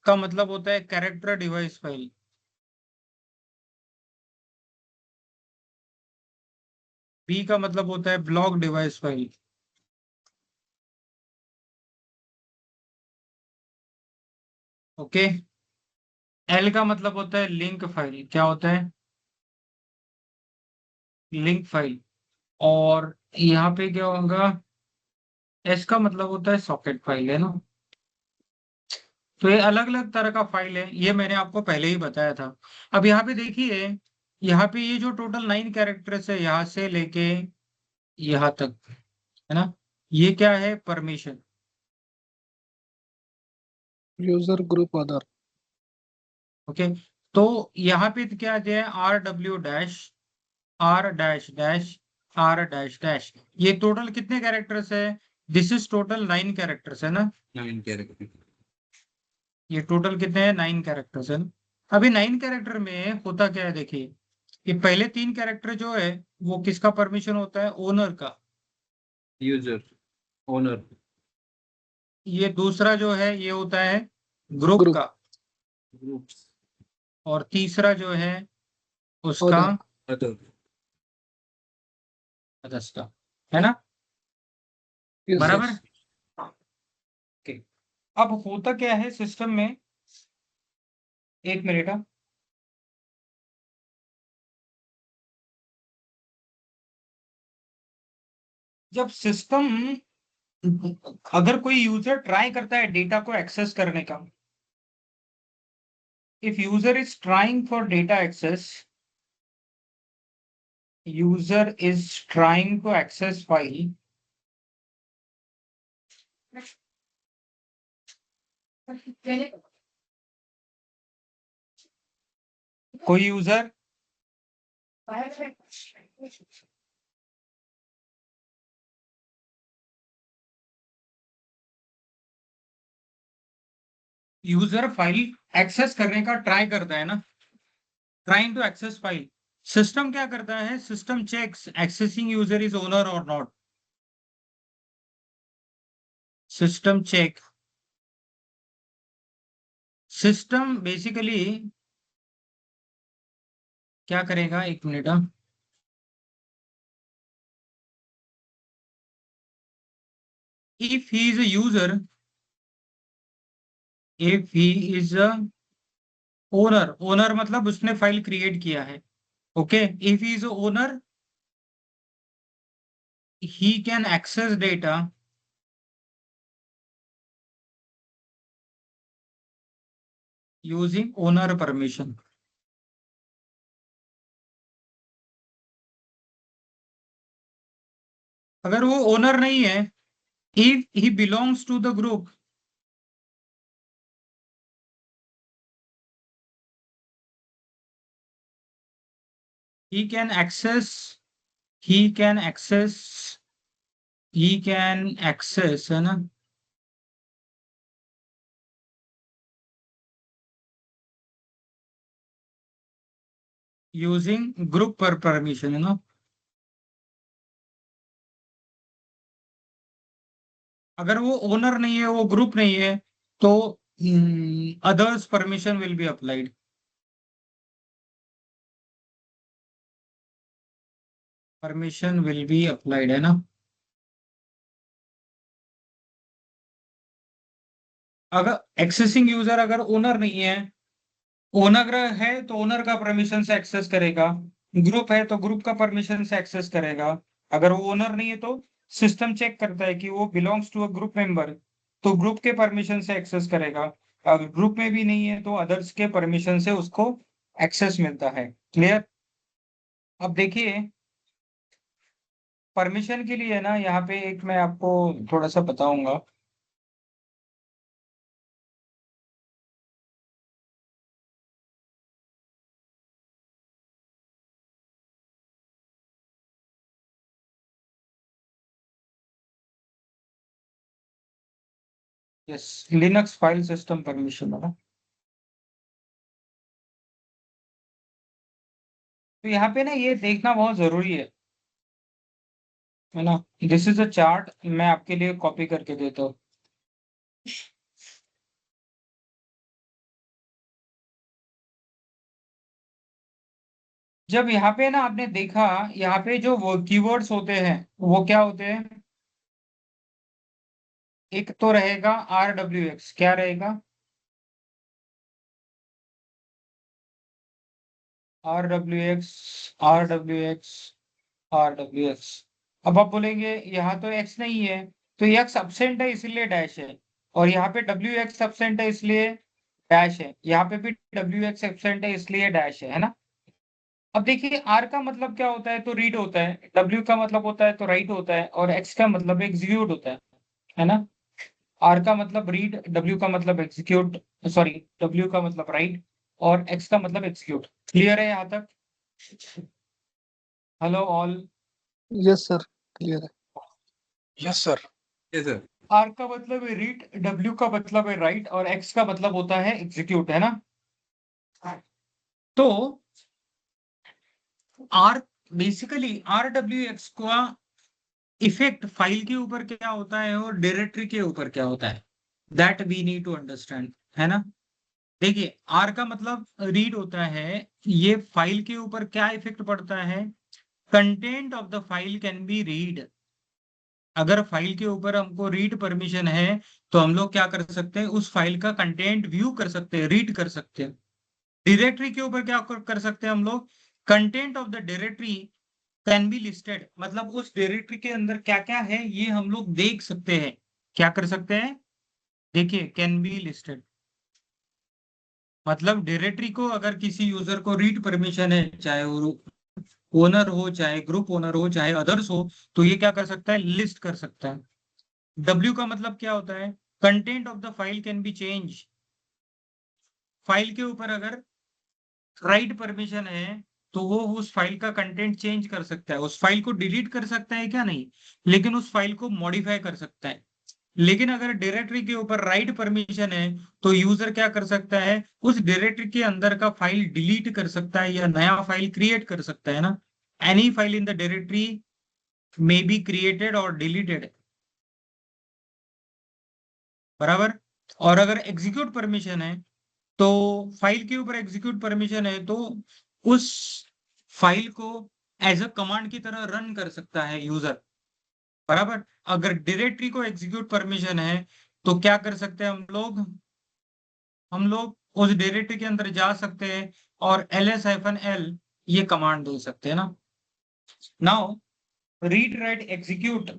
का मतलब होता है कैरेक्टर डिवाइस फाइल। बी का मतलब होता है block device file. Okay, L का मतलब होता है लिंक फाइल। क्या होता है, लिंक फाइल। और यहाँ पे क्या होगा, एस का मतलब होता है सॉकेट फाइल, है ना। तो ये अलग अलग तरह का फाइल है, ये मैंने आपको पहले ही बताया था। अब यहाँ पे देखिए, यहाँ पे ये जो टोटल 9 कैरेक्टर्स है यहाँ से लेके यहाँ तक, है ना, ये क्या है, permission. User group other. Okay, तो यहाँ पे क्या दिया है, R W dash R dash dash R dash dash. ये टोटल कितने कैरेक्टर्स है, दिस इज टोटल 9 कैरेक्टर्स, है ना। 9 कैरेक्टर। ये टोटल कितने हैं, 9 कैरेक्टर्स है ना। अभी 9 कैरेक्टर में होता क्या है, देखिए, ये पहले 3 कैरेक्टर जो है वो किसका परमिशन होता है, ओनर का। यूजर, ओनर, ये दूसरा जो है ये होता है ग्रुप Group का। ग्रुप्स, और तीसरा जो है उसका other. अदर। सदस्य का, है ना, Yes, बराबर। yes. ओके, अब होता क्या है सिस्टम में, एक मिनट, जब सिस्टम, अगर कोई यूजर ट्राई करता है डेटा को एक्सेस करने का, if user is trying for data access, user is trying to access file, कोई यूजर यूजर फाइल एक्सेस करने का ट्राई करता है ना, trying to access file, system क्या करता है, system checks accessing user is owner और not. System check, system basically क्या करेगा, एक minute, if he is a user, if he is a owner, owner मतलब उसने फाइल क्रिएट किया है। Okay, if he is a owner, he can access data using owner permission। अगर वो owner नहीं है, if he belongs to the group, he can access he can access he can access, है ना, using group per permission, है ना। अगर वो ओनर नहीं है, वो ग्रुप नहीं है, तो others permission will be applied. Permission will be applied, है ना। अगर एक्सेसिंग यूजर अगर ओनर नहीं है, ओनर है तो ओनर का परमिशन से एक्सेस करेगा, ग्रुप है तो ग्रुप का परमिशन से एक्सेस करेगा। अगर वो ओनर नहीं है तो सिस्टम चेक करता है कि वो belongs to a group member, तो ग्रुप के परमिशन से एक्सेस करेगा। अगर ग्रुप में भी नहीं है तो अदर्स के परमिशन से उसको एक्सेस मिलता है। क्लियर? अब देखिए, परमिशन के लिए ना यहाँ पे एक मैं आपको थोड़ा सा बताऊंगा। Yes, Linux file system permission है ना। तो यहाँ पे ना ये देखना बहुत जरूरी है ना। दिस इज अ चार्ट, मैं आपके लिए कॉपी करके देता हूँ। जब यहाँ पे ना आपने देखा, यहाँ पे जो वो कीवर्ड्स होते हैं वो क्या होते हैं? एक तो रहेगा RWX, क्या रहेगा? RWX, RWX, RWX। अब आप बोलेंगे यहाँ तो X नहीं है, तो X absent है इसलिए डैश है, और यहाँ पे WX absent है इसलिए डैश है, यहाँ पे भी WX absent है इसलिए डैश है ना। अब देखिए, R का मतलब क्या होता है? तो रीड होता है, W का मतलब होता है तो राइट होता है, और X का मतलब एग्जीक्यूट होता है ना। R का मतलब रीड, W का मतलब एग्जीक्यूट, सॉरी, W का मतलब राइट, और X का मतलब एग्जीक्यूट। क्लियर है यहाँ तक? Hello all. Yes sir, clear है। Yes sir. Yes sir. R का मतलब है रीड, W का मतलब है राइट, और X का मतलब होता है एग्जीक्यूट, है ना। तो R, बेसिकली RWX का इफेक्ट फाइल के ऊपर क्या होता है और डायरेक्टरी के ऊपर क्या होता है, that we need to understand, है ना। देखिए, आर का मतलब रीड होता है, ये फाइल के ऊपर क्या इफेक्ट पड़ता है? Content of the file can be read. अगर फाइल के ऊपर हमको रीड परमिशन है, तो हम लोग क्या कर सकते हैं? उस फाइल का कंटेंट व्यू कर सकते हैं, रीड कर सकते हैं। डायरेक्टरी के ऊपर क्या कर सकते हैं हम लोग? Content of the directory can be listed, मतलब उस डायरेक्टरी के अंदर क्या क्या है ये हम लोग देख सकते हैं। क्या कर सकते हैं? देखिए, कैन बी लिस्टेड मतलब डायरेक्टरी को अगर किसी यूजर को रीड परमिशन है, चाहे वो ओनर हो, चाहे ग्रुप ओनर हो, चाहे अदर्स हो, तो ये क्या कर सकता है? लिस्ट कर सकता है। डब्ल्यू का मतलब क्या होता है? Content of the file can be change. File के ऊपर अगर राइट परमिशन है, तो वो उस फाइल का कंटेंट चेंज कर सकता है। उस फाइल को डिलीट कर सकता है क्या? नहीं, लेकिन उस फाइल को मॉडिफाई कर सकता है। लेकिन अगर डायरेक्टरी के ऊपर राइट परमिशन है, तो यूजर क्या कर सकता है? उस डायरेक्टरी के अंदर का फाइल डिलीट कर सकता है या नया फाइल क्रिएट कर सकता है ना। Any file in the directory may be created और डिलीटेड, बराबर। और अगर एग्जीक्यूट परमिशन है, तो फाइल के ऊपर एग्जीक्यूट परमिशन है, तो उस फाइल को एज अ कमांड की तरह रन कर सकता है यूजर, बराबर। अगर डायरेक्टरी को एग्जीक्यूट परमिशन है, तो क्या कर सकते हैं हम लोग उस डायरेक्टरी के अंदर जा सकते हैं और ls-l ये कमांड दे सकते हैं ना। नाउ, रीड राइट एग्जीक्यूट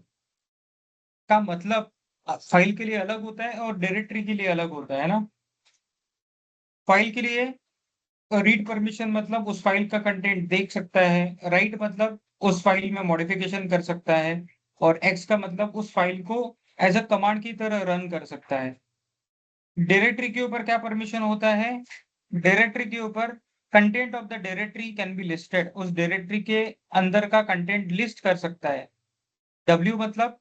का मतलब फाइल के लिए अलग होता है और डायरेक्टरी के लिए अलग होता है ना। फाइल के लिए रीड परमिशन मतलब उस फाइल का कंटेंट देख सकता है, राइट मतलब उस फाइल में मॉडिफिकेशन कर सकता है, और एक्स का मतलब उस फाइल को एज अ कमांड की तरह रन कर सकता है। डायरेक्टरी के ऊपर क्या परमिशन होता है? डायरेक्टरी के ऊपर content of the directory can be listed, उस डायरेक्टरी के अंदर का कंटेंट लिस्ट कर सकता है। डब्ल्यू मतलब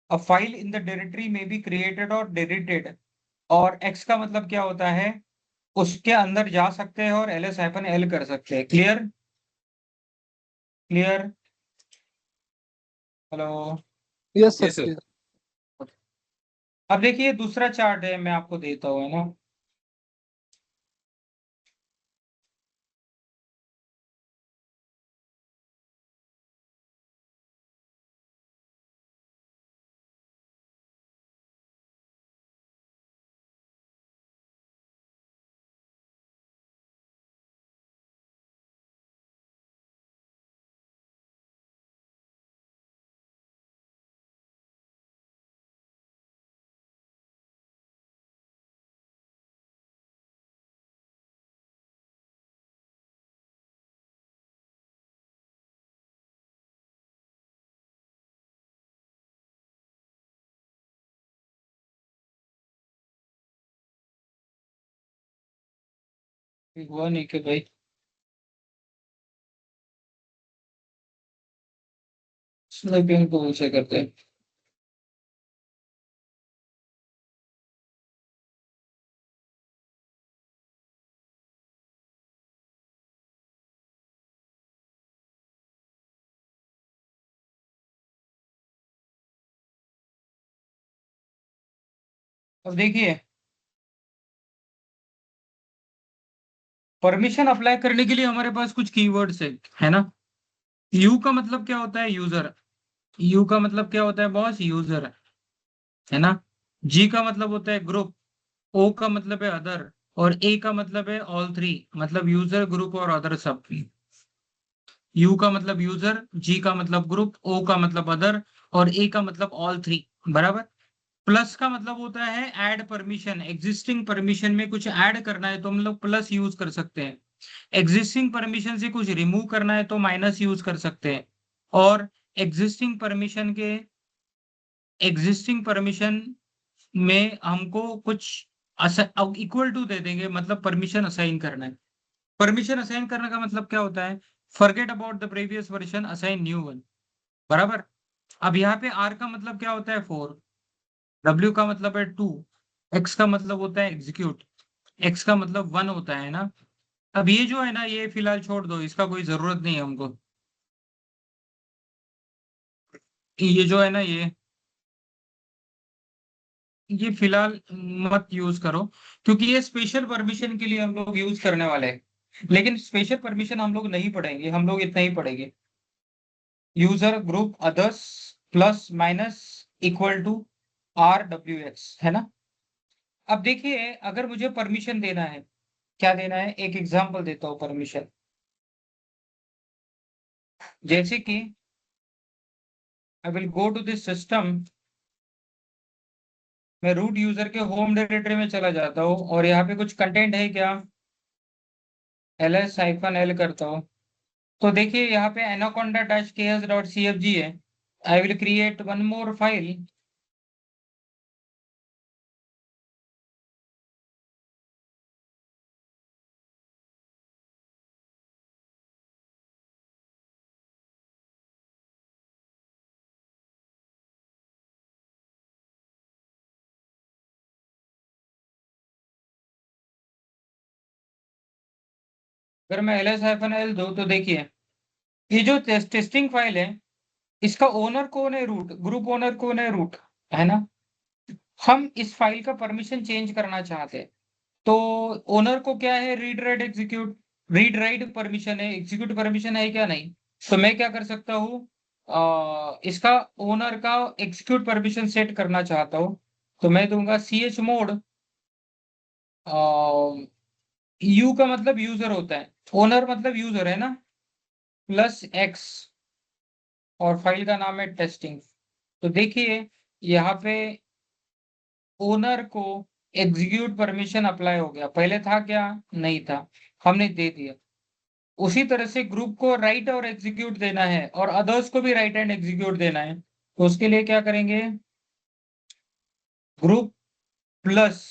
a file in the directory में बी क्रिएटेड और डिलीटेड, और एक्स का मतलब क्या होता है? उसके अंदर जा सकते हैं और ls-l कर सकते हैं। Clear? Clear? Hello? Yes Yes, sir sir. clear। अब देखिए दूसरा चार्ट है, मैं आपको देता हूँ, है ना। हुआ नहीं कि भाई स्नैपिंग को उसे करते हैं। अब देखिए परमिशन अप्लाई करने के लिए हमारे पास कुछ कीवर्ड्स है ना। यू का मतलब क्या होता है? यूजर। यू का मतलब क्या होता है बॉस? यूजर, है ना। जी का मतलब होता है ग्रुप, ओ का मतलब है अदर, और ए का मतलब है ऑल थ्री, मतलब यूजर, ग्रुप और अदर सब। यू का मतलब यूजर, जी का मतलब ग्रुप, ओ का मतलब अदर, और ए का मतलब ऑल थ्री। बराबर। प्लस का मतलब होता है ऐड परमिशन, एग्जिस्टिंग परमिशन में कुछ ऐड करना है तो हम लोग प्लस यूज कर सकते हैं। एग्जिस्टिंग परमिशन से कुछ रिमूव करना है तो माइनस यूज कर सकते हैं। और एग्जिस्टिंग परमिशन के एग्जिस्टिंग परमिशन में हमको कुछ इक्वल टू दे देंगे, मतलब परमिशन असाइन करना है। परमिशन असाइन करने का मतलब क्या होता है? Forget about the previous version, assign new one. बराबर। अब यहाँ पे आर का मतलब क्या होता है? 4। डब्ल्यू का मतलब है 2। एक्स का मतलब होता है एग्जीक्यूट। एक्स का मतलब 1 होता है ना। अब ये जो है ना, ये फिलहाल छोड़ दो, इसका कोई जरूरत नहीं है हमको। ये जो है ना, ये फिलहाल मत यूज करो, क्योंकि ये स्पेशल परमिशन के लिए हम लोग यूज करने वाले हैं। लेकिन स्पेशल परमिशन हम लोग नहीं पढ़ेंगे, हम लोग इतना ही पढ़ेंगे। User, group, others, plus minus equal to RWX, है ना। अब देखिए अगर मुझे परमिशन देना है, क्या देना है, एक एग्जांपल देता हूँ परमिशन। जैसे कि I will go to this system, मैं रूट यूजर के होम डायरेक्टरी में चला जाता हूँ और यहाँ पे कुछ कंटेंट है क्या, ls-l करता हूँ। तो देखिए यहाँ पे anaconda-ks.cfg है। I will create one more file. अगर मैं ls-l दूं तो देखिए ये जो टेस्टिंग फाइल है, इसका ओनर कौन है? रूट। ग्रुप ओनर कौन है? रूट, है ना। हम इस फाइल का परमिशन चेंज करना चाहते हैं, तो ओनर को क्या है? Read write execute, read write permission है, एग्जीक्यूट परमिशन है क्या? नहीं। तो मैं क्या कर सकता हूँ, इसका ओनर का एग्जीक्यूट परमिशन सेट करना चाहता हूँ, तो मैं दूंगा ch मोड। यू का मतलब यूजर होता है, ओनर मतलब यूजर, है ना, प्लस एक्स, और फाइल का नाम है टेस्टिंग। तो देखिए यहाँ पे ओनर को एग्जीक्यूट परमिशन अप्लाई हो गया, पहले था क्या? नहीं था, हमने दे दिया। उसी तरह से ग्रुप को राइट और एग्जीक्यूट देना है, और अदर्स को भी राइट एंड एग्जीक्यूट देना है। तो उसके लिए क्या करेंगे, group plus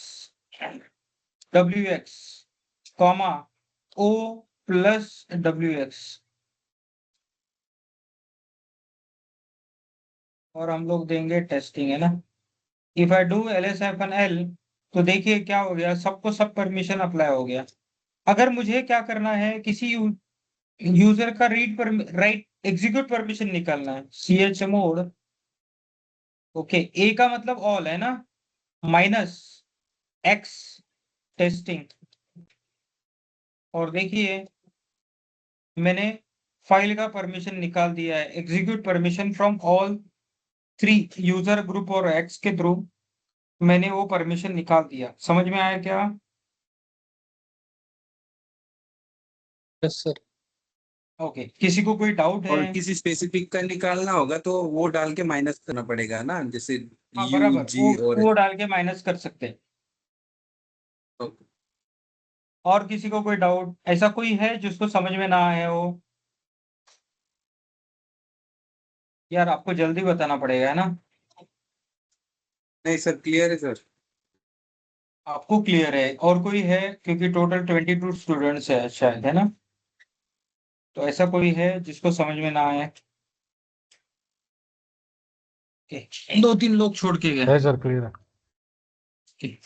WX comma O plus WX, और हम लोग देंगे टेस्टिंग, है ना। इफ आई डू LS-L, तो देखिए क्या हो गया, सबको सब परमिशन अप्लाई हो गया। अगर मुझे क्या करना है, किसी यूजर का राइट एग्जीक्यूट परमिशन निकालना है, chmod, ओके, ए का मतलब ऑल है ना, माइनस X टेस्टिंग, और देखिए मैंने फाइल का परमिशन निकाल दिया है, execute permission from all 3 user, group और X के थ्रू मैंने वो परमिशन निकाल दिया। समझ में आया क्या? Yes sir. ओके, किसी को कोई डाउट है? और किसी स्पेसिफिक का निकालना होगा तो वो डाल के माइनस करना पड़ेगा ना, जैसे हाँ यू बराबर, जी और वो डाल के माइनस कर सकते हैं। और किसी को कोई डाउट, ऐसा कोई है जिसको समझ में ना आया हो? यार आपको जल्दी बताना पड़ेगा, है ना। नहीं सर, क्लियर है सर। आपको क्लियर है, और कोई है? क्योंकि टोटल 22 स्टूडेंट्स है शायद, है ना। तो ऐसा कोई है जिसको समझ में ना आए? Okay, 2-3 लोग छोड़ के गए। है सर, क्लियर है। Okay.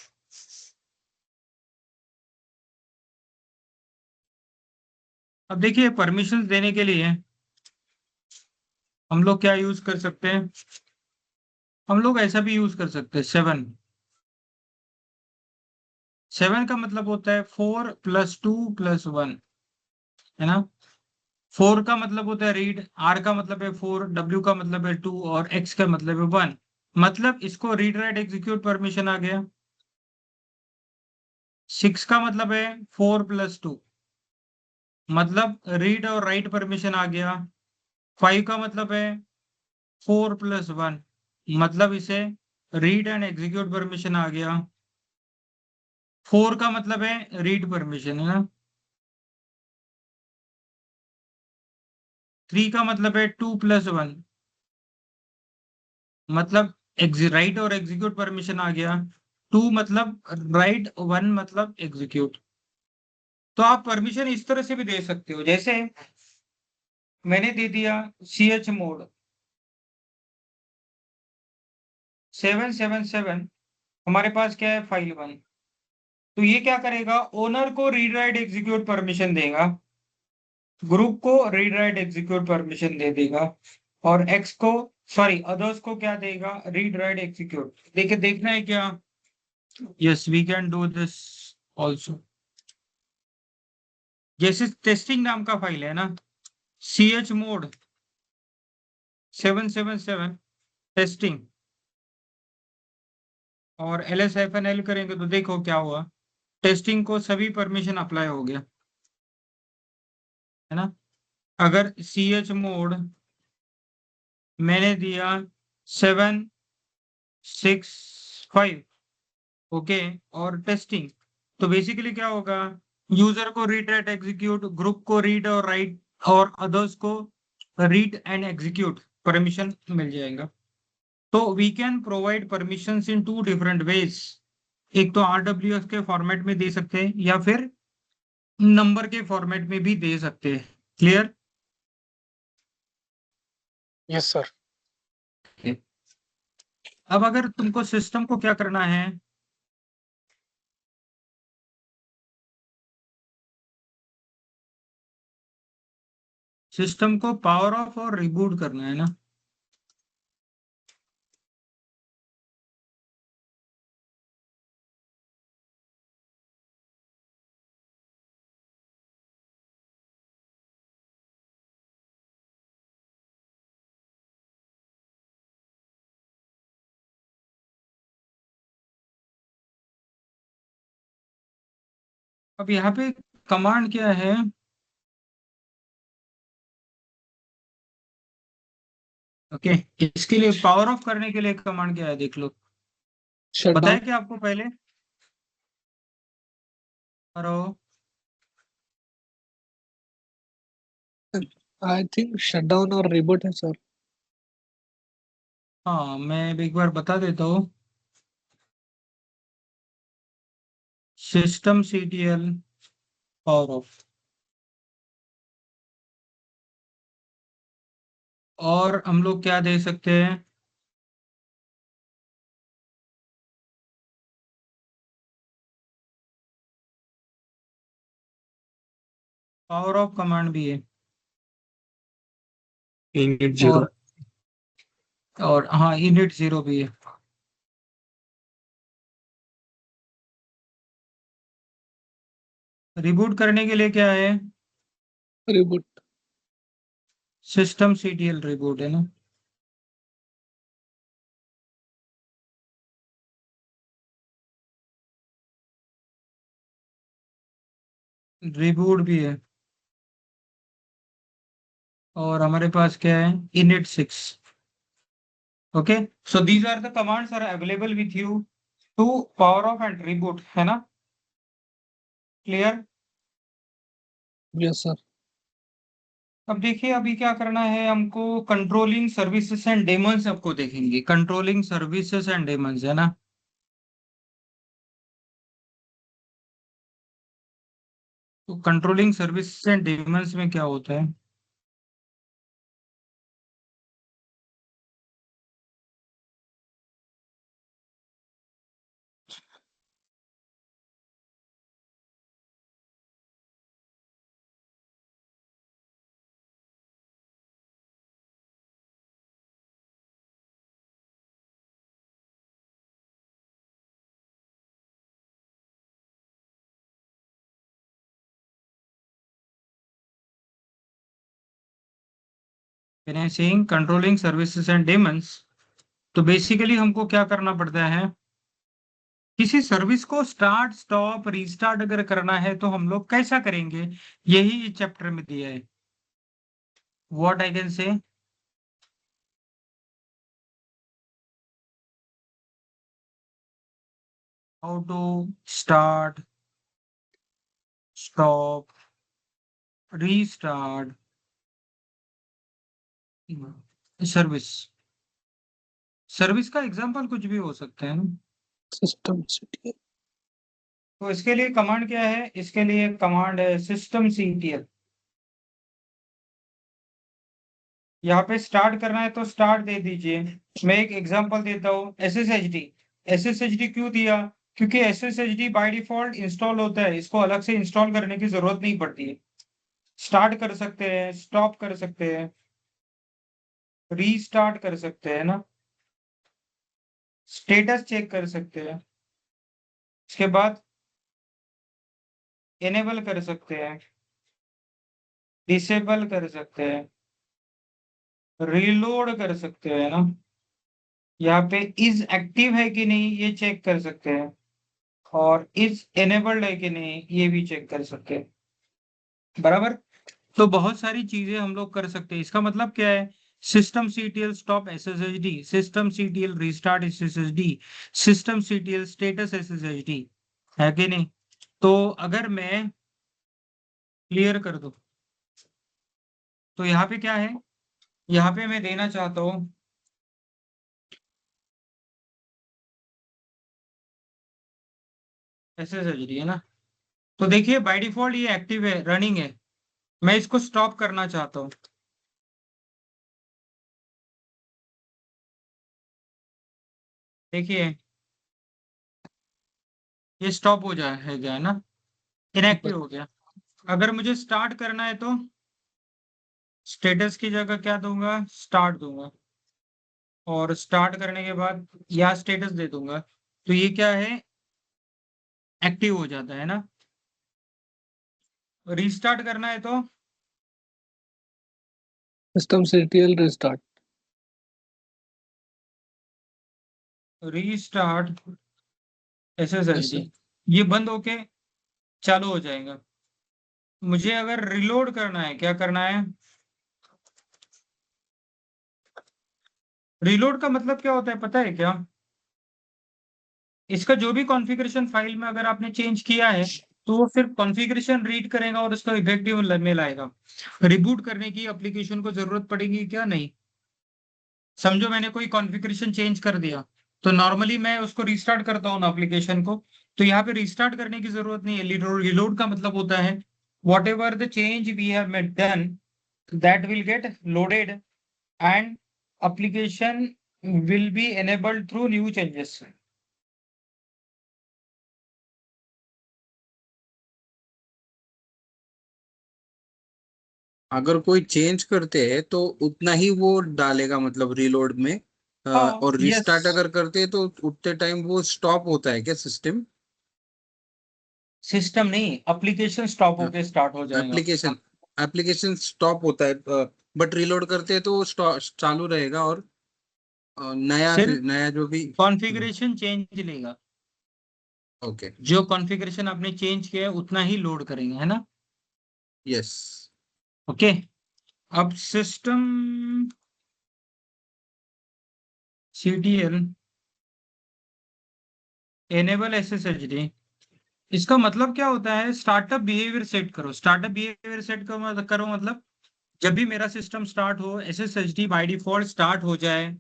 अब देखिए परमिशन देने के लिए हम लोग क्या यूज कर सकते हैं, हम लोग ऐसा भी यूज कर सकते हैं, 7 का मतलब होता है 4 + 2 + 1, है ना। 4 का मतलब होता है रीड, R का मतलब है 4, W का मतलब है 2 और X का मतलब है 1। मतलब इसको रीड राइट एग्जीक्यूट परमिशन आ गया। 6 का मतलब है 4 + 2, मतलब रीड और राइट परमिशन आ गया। 5 का मतलब है 4 + 1, मतलब इसे रीड एंड एग्जीक्यूट परमिशन आ गया। 4 का मतलब है रीड परमिशन, है ना। 3 का मतलब है 2 + 1, मतलब राइट और एग्जीक्यूट परमिशन आ गया। 2 मतलब राइट, 1 मतलब एग्जीक्यूट। तो आप परमिशन इस तरह से भी दे सकते हो, जैसे मैंने दे दिया chmod 777, हमारे पास क्या है, फाइल 1। तो ये क्या करेगा, ओनर को रीड राइट एग्जीक्यूट परमिशन देगा, ग्रुप को रीड राइट एग्जीक्यूट परमिशन दे देगा, और एक्स को, सॉरी अदर्स को क्या देगा, रीड राइट एग्जीक्यूट। देखिए देखना है क्या? Yes, we can do this also. जैसे टेस्टिंग नाम का फाइल है ना, chmod 777 टेस्टिंग, और LS-L करेंगे तो देखो क्या हुआ, टेस्टिंग को सभी परमिशन अप्लाई हो गया, है ना। अगर chmod मैंने दिया 765, ओके, और टेस्टिंग, तो बेसिकली क्या होगा, यूजर को रीड राइट एग्जीक्यूट, ग्रुप को रीड और राइट, और अदर्स को रीड एंड एग्जीक्यूट परमिशन मिल जाएगा। तो we can provide permissions in 2 different ways. एक तो RWS के फॉर्मेट में दे सकते हैं, या फिर नंबर के फॉर्मेट में भी दे सकते हैं। क्लियर? Yes sir. अब अगर तुमको सिस्टम को क्या करना है, सिस्टम को पावर ऑफ और रिबूट करना है ना। अब यहाँ पे कमांड क्या है, ओके, इसके लिए पावर ऑफ करने के लिए कमांड क्या है देख लो। शट पता डाउन। है क्या आपको पहले? Hello, I think shut down और रिबूट है सर। हाँ, मैं एक बार बता देता हूँ। सिस्टम सीटीएल पावर ऑफ, और हम लोग क्या दे सकते हैं? पावर ऑफ कमांड भी है, init 0 और हाँ इनिट 0 भी है। रिबूट करने के लिए क्या है? reboot सिस्टम सीटीएल रिबूट है ना। रिबूट भी है, और हमारे पास क्या है? init 6। Okay, so these are the commands are available with you to power off and reboot, है ना? क्लियर? yes sir अब देखिए, अभी क्या करना है हमको? कंट्रोलिंग सर्विसेज एंड डेमन्स आपको देखेंगे। कंट्रोलिंग सर्विसेज एंड डेमन्स, है ना? तो कंट्रोलिंग सर्विसेज एंड डेमन्स में क्या होता है? Saying controlling services and Demons, तो बेसिकली हमको क्या करना पड़ता है? किसी सर्विस को स्टार्ट स्टॉप रीस्टार्ट अगर करना है तो हम लोग कैसा करेंगे? यही इस चैप्टर में दिया है। What I can say, how to start stop restart service. Service का एग्जांपल कुछ भी हो सकता है ना। system ctl तो इसके लिए कमांड क्या है? इसके लिए कमांड है सिस्टम सीटीएल। यहाँ पे स्टार्ट करना है तो स्टार्ट दे दीजिए। मैं एक एग्जांपल देता हूँ, एसएसएचडी। एसएसएचडी क्यों दिया? क्योंकि एसएसएचडी बाय डिफॉल्ट इंस्टॉल होता है, इसको अलग से इंस्टॉल करने की जरूरत नहीं पड़ती है। स्टार्ट कर सकते हैं, स्टॉप कर सकते हैं, रीस्टार्ट कर सकते हैं ना, स्टेटस चेक कर सकते हैं, इसके बाद इनेबल कर सकते हैं, डिसेबल कर सकते हैं, रीलोड कर सकते हैं ना, यहाँ पे इज एक्टिव है कि नहीं ये चेक कर सकते हैं, और इज एनेबल्ड है कि नहीं ये भी चेक कर सकते हैं। बराबर? तो बहुत सारी चीजें हम लोग कर सकते हैं। इसका मतलब क्या है? Systemctl stop SSHD, systemctl restart SSHD, systemctl status SSHD, है कि नहीं? तो अगर मैं क्लियर कर दूं तो यहाँ पे क्या है? यहाँ पे मैं देना चाहता हूँ एसएसएचडी, है ना? तो देखिए बाय डिफॉल्ट ये एक्टिव है, रनिंग है। मैं इसको स्टॉप करना चाहता हूँ, देखिए ये स्टॉप हो जाएगा, है ना? इनएक्टिव हो गया। अगर मुझे स्टार्ट करना है तो स्टेटस की जगह क्या दूंगा? स्टार्ट दूंगा, और स्टार्ट करने के बाद या स्टेटस दे दूंगा, तो ये क्या है? एक्टिव हो जाता है ना। रीस्टार्ट करना है तो system ctl restart restart yes SSHD, sir ये बंद होके चालू हो जाएगा। मुझे अगर रिलोड करना है, क्या करना है? रिलोड का मतलब क्या होता है पता है क्या? इसका जो भी कॉन्फ़िगरेशन फाइल में अगर आपने चेंज किया है तो वो सिर्फ कॉन्फ़िगरेशन रीड करेगा और उसको इफेक्टिव में लाएगा। रिबूट करने की एप्लीकेशन को जरूरत पड़ेगी क्या? नहीं। समझो मैंने कोई कॉन्फ़िगरेशन चेंज कर दिया, तो नॉर्मली मैं उसको रीस्टार्ट करता हूँ एप्लीकेशन को, तो यहाँ पे रीस्टार्ट करने की जरूरत नहीं है। रिलोड का मतलब होता है whatever the change we have done that will get loaded and application will be enabled through new changes. अगर कोई चेंज करते हैं तो उतना ही वो डालेगा, मतलब रीलोड में। हाँ, और रिस्टार्ट यस। अगर करते हैं तो उतने टाइम वो स्टॉप होता है क्या सिस्टम? सिस्टम नहीं, एप्लीकेशन स्टॉप होके स्टार्ट हो जाएगा। एप्लीकेशन एप्लीकेशन स्टॉप होता है, बट रीलोड करते हैं तो वो चालू रहेगा, और नया सिर्फ नया जो भी। कॉन्फ़िगरेशन चेंज लेगा, ओके। जो कॉन्फ़िगरेशन आपने चेंज किया है उतना ही लोड करेंगे, है ना? यस। ओके। अब सिस्टम CTL एनेबल SSHD, इसका मतलब क्या होता है? स्टार्टअप बिहेवियर सेट करो। स्टार्टअप बिहेवियर सेट करो मतलब जब भी मेरा सिस्टम स्टार्ट हो, SSHD बाय डिफॉल्ट स्टार्ट हो जाए।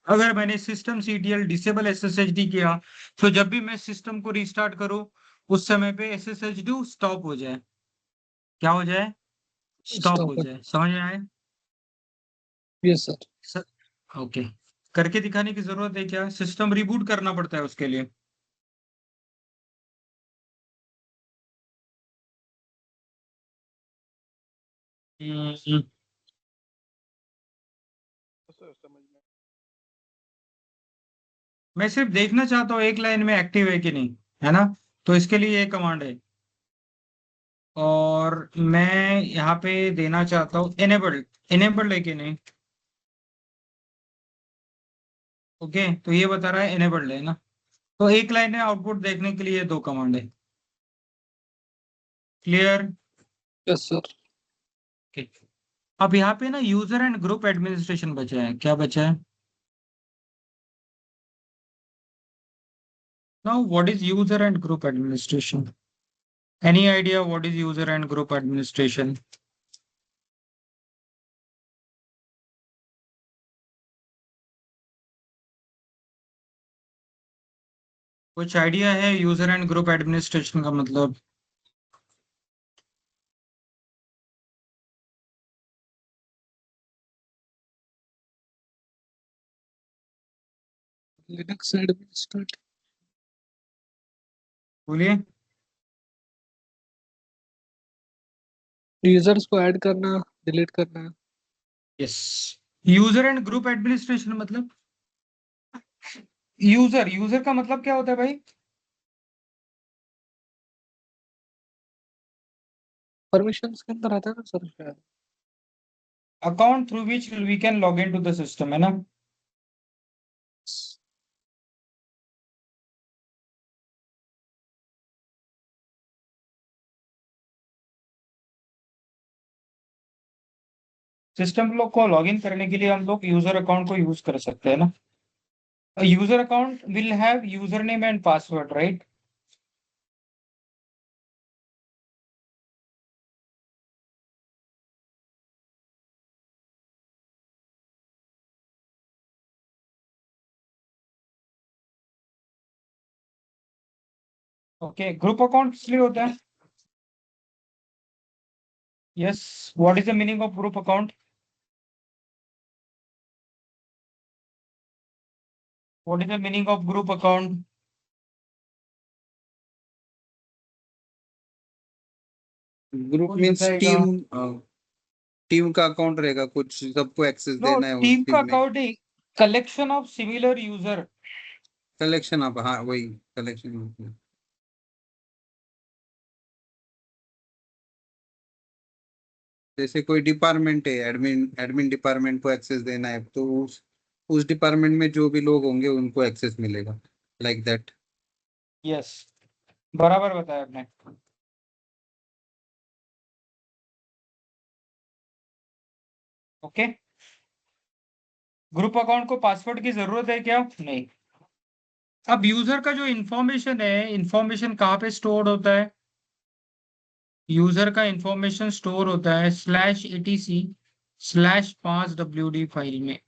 अगर मैंने सिस्टम CTL डिसेबल SSHD किया, तो जब भी मैं सिस्टम को रीस्टार्ट करूं, उस समय पे SSHD स्टॉप हो जाए। क्या हो जाए? स्टॉप हो स्टॉप। जाए। समझ में आए? Yes sir. ओके। करके दिखाने की जरूरत है क्या? सिस्टम रिबूट करना पड़ता है उसके लिए। हम्म, मैं सिर्फ देखना चाहता हूँ एक लाइन में एक्टिव है कि नहीं, है ना? तो इसके लिए ये कमांड है, और मैं यहाँ पे देना चाहता हूँ एनेबल्ड। एनेबल्ड है कि नहीं? ओके, तो ये बता रहा है एनेबल्ड है ना। तो एक लाइन में आउटपुट देखने के लिए दो कमांड है। क्लियर? Yes sir. अब यहाँ पे ना यूजर एंड ग्रुप एडमिनिस्ट्रेशन बचा है। क्या बचा है? Now what is user and group administration? Any idea what is user and group administration? कुछ आइडिया है यूजर एंड ग्रुप एडमिनिस्ट्रेशन का मतलब? Linux administrator. बोलिए। यूजर्स को ऐड करना, डिलीट करना। Yes. User and group administration मतलब, यूजर यूजर का मतलब क्या होता है भाई? परमिशंस के अंदर आता है ना सर शायद। Account through which we can log in to the system, है ना? सिस्टम लोग को लॉग इन करने के लिए हम लोग यूजर अकाउंट को यूज कर सकते हैं ना। User account will have user name and password, right? Okay, group account इसलिए होता है। Yes, what is the meaning of group account? What is the meaning of group account? Group कौन means बताएगा? टीम। टीम का account रहेगा, कुछ सबको access no, देना है उस टीम का टीम में। Account he collection of similar user. Collection, आप, हाँ वही कलेक्शन। जैसे कोई डिपार्टमेंट है, एडमिन एडमिन डिपार्टमेंट को एक्सेस देना है, तो उस डिपार्टमेंट में जो भी लोग होंगे उनको एक्सेस मिलेगा, लाइक दैट। यस, बराबर बताया आपने। ओके। ग्रुप अकाउंट को पासवर्ड की जरूरत है क्या? नहीं। अब यूजर का जो इंफॉर्मेशन है, इंफॉर्मेशन कहाँ पे स्टोर होता है? यूजर का इंफॉर्मेशन स्टोर होता है /etc/5wd फाइल में।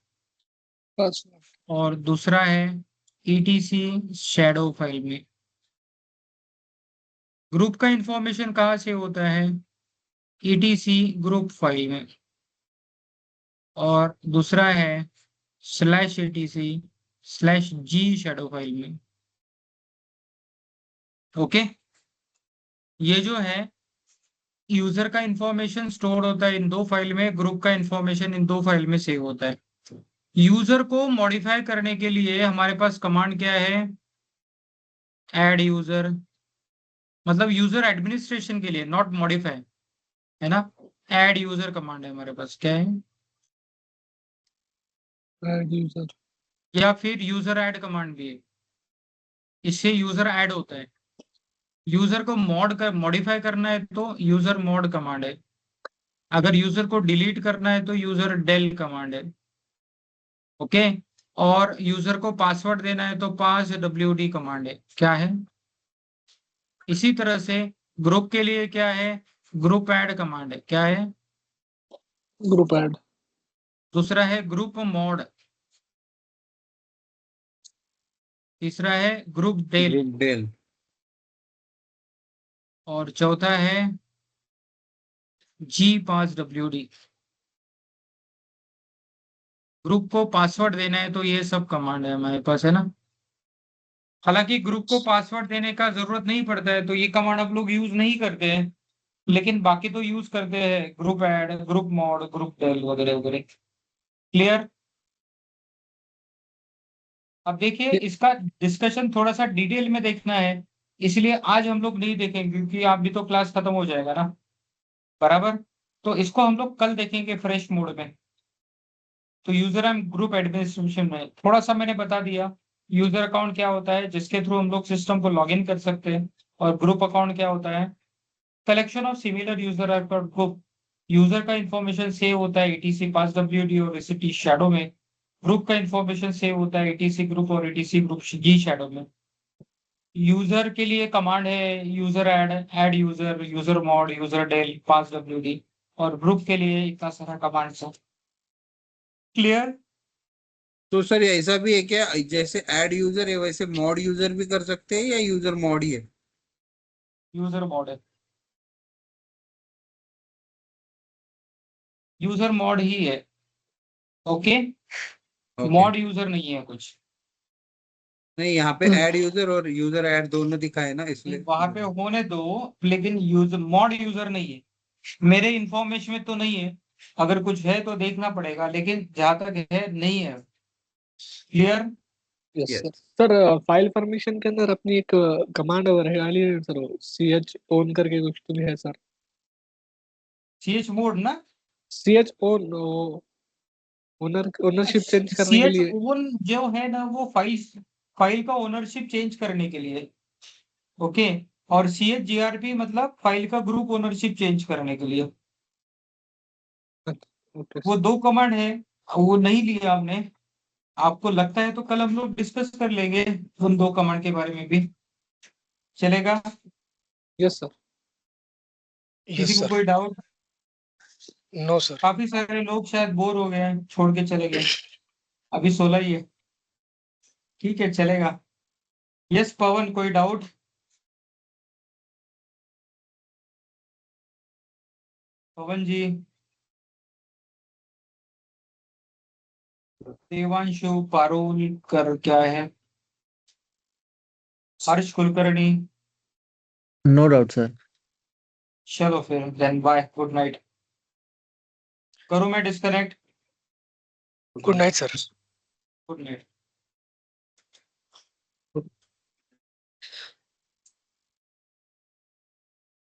बस और दूसरा है ETC शैडो फाइल में। ग्रुप का इंफॉर्मेशन कहाँ से होता है? ETC ग्रुप फाइल में। और दूसरा है /etc/G शैडो फाइल में। ओके, ये जो है यूजर का इंफॉर्मेशन स्टोर होता है इन दो फाइल में, ग्रुप का इंफॉर्मेशन इन दो फाइल में सेव होता है। यूजर को मॉडिफाई करने के लिए हमारे पास कमांड क्या है? ऐड यूजर, मतलब यूजर एडमिनिस्ट्रेशन के लिए, नॉट मॉडिफाई, है ना। ऐड यूजर कमांड है हमारे पास, क्या है? Add user. या फिर यूजर ऐड कमांड भी है, इससे यूजर ऐड होता है। यूजर को मॉडिफाई करना है तो यूजर मॉड कमांड है। अगर यूजर को डिलीट करना है तो यूजर डेल कमांड है। ओके, और यूजर को पासवर्ड देना है तो पास WD कमांड है। क्या है? इसी तरह से ग्रुप के लिए क्या है? ग्रुप ऐड कमांड है। क्या है? Group add. दूसरा है ग्रुप मॉड। तीसरा है ग्रुप डेल। Group del. और चौथा है G5WD। ग्रुप को पासवर्ड देना है तो ये सब कमांड है हमारे पास, है ना। हालांकि ग्रुप को पासवर्ड देने का जरूरत नहीं पड़ता है, तो ये कमांड आप लोग यूज नहीं करते हैं, लेकिन बाकी तो यूज करते हैं, group add, group mod, group del वगैरह वगैरह। क्लियर? अब देखिए, इसका डिस्कशन थोड़ा सा डिटेल में देखना है, इसलिए आज हम लोग नहीं देखेंगे क्योंकि आप भी तो क्लास खत्म हो जाएगा ना, बराबर। तो इसको हम लोग कल देखेंगे फ्रेश मोड में। तो यूजर एंड ग्रुप एडमिनिस्ट्रेशन में थोड़ा सा मैंने बता दिया। यूजर अकाउंट क्या होता है, जिसके थ्रू हम लोग सिस्टम को लॉग इन कर सकते हैं। और ग्रुप अकाउंट क्या होता है? Collection of similar user account group. User का इंफॉर्मेशन सेव होता है ETC पास WD और ETC शैडो में। ग्रुप का इंफॉर्मेशन सेव होता है ETC ग्रुप और ETC ग्रुप G शैडो में। यूजर के लिए कमांड है useradd user, usermod, userdel, pass WD। और ग्रुप के लिए इतना सारा कमांड है। क्लियर? तो सर ऐसा भी है क्या, जैसे ऐड यूजर है वैसे मॉड यूजर भी कर सकते हैं या यूजर मॉड ही है? यूजर मॉड है, यूजर मॉड ही है। Okay, okay. मॉड यूजर नहीं है कुछ। नहीं, यहाँ पे ऐड यूजर और यूजर ऐड दोनों दिखाए ना, इसलिए। वहां पे होने दो, लेकिन यूजर मॉड यूजर नहीं है, मेरे इंफॉर्मेशन में तो नहीं है। अगर कुछ है तो देखना पड़ेगा, लेकिन जहां तक है नहीं है। Clear? Yes Yes. Sir. Sir file permission के अंदर अपनी एक कमांड रहेगी सर, CH ओन करके कुछ तो भी है सर। CH मोड ना? CH ओन, ओनरशिप चेंज करने के CH लिए। ओन जो है ना, वो फाइल का ओनरशिप चेंज करने के लिए। ओके, और CHGRP मतलब फाइल का ग्रुप ओनरशिप चेंज करने के लिए। ओके वो दो कमांड है, वो नहीं लिया आपने। आपको लगता है तो कल हम लोग डिस्कस कर लेंगे उन दो कमांड के बारे में भी, चलेगा? Yes sir. किसी को कोई डाउट? No sir. काफी सारे लोग शायद बोर हो गए हैं, छोड़ के चले गए। अभी 16 ही है। ठीक है, चलेगा। यस पवन, कोई डाउट? पवन जी, देवांशु पारुल कर क्या है, Harsh Kulkarni. No doubt sir. चलो फिर देन बाय, गुड नाइट। करूँ मैं disconnect? Good night sir. Good night.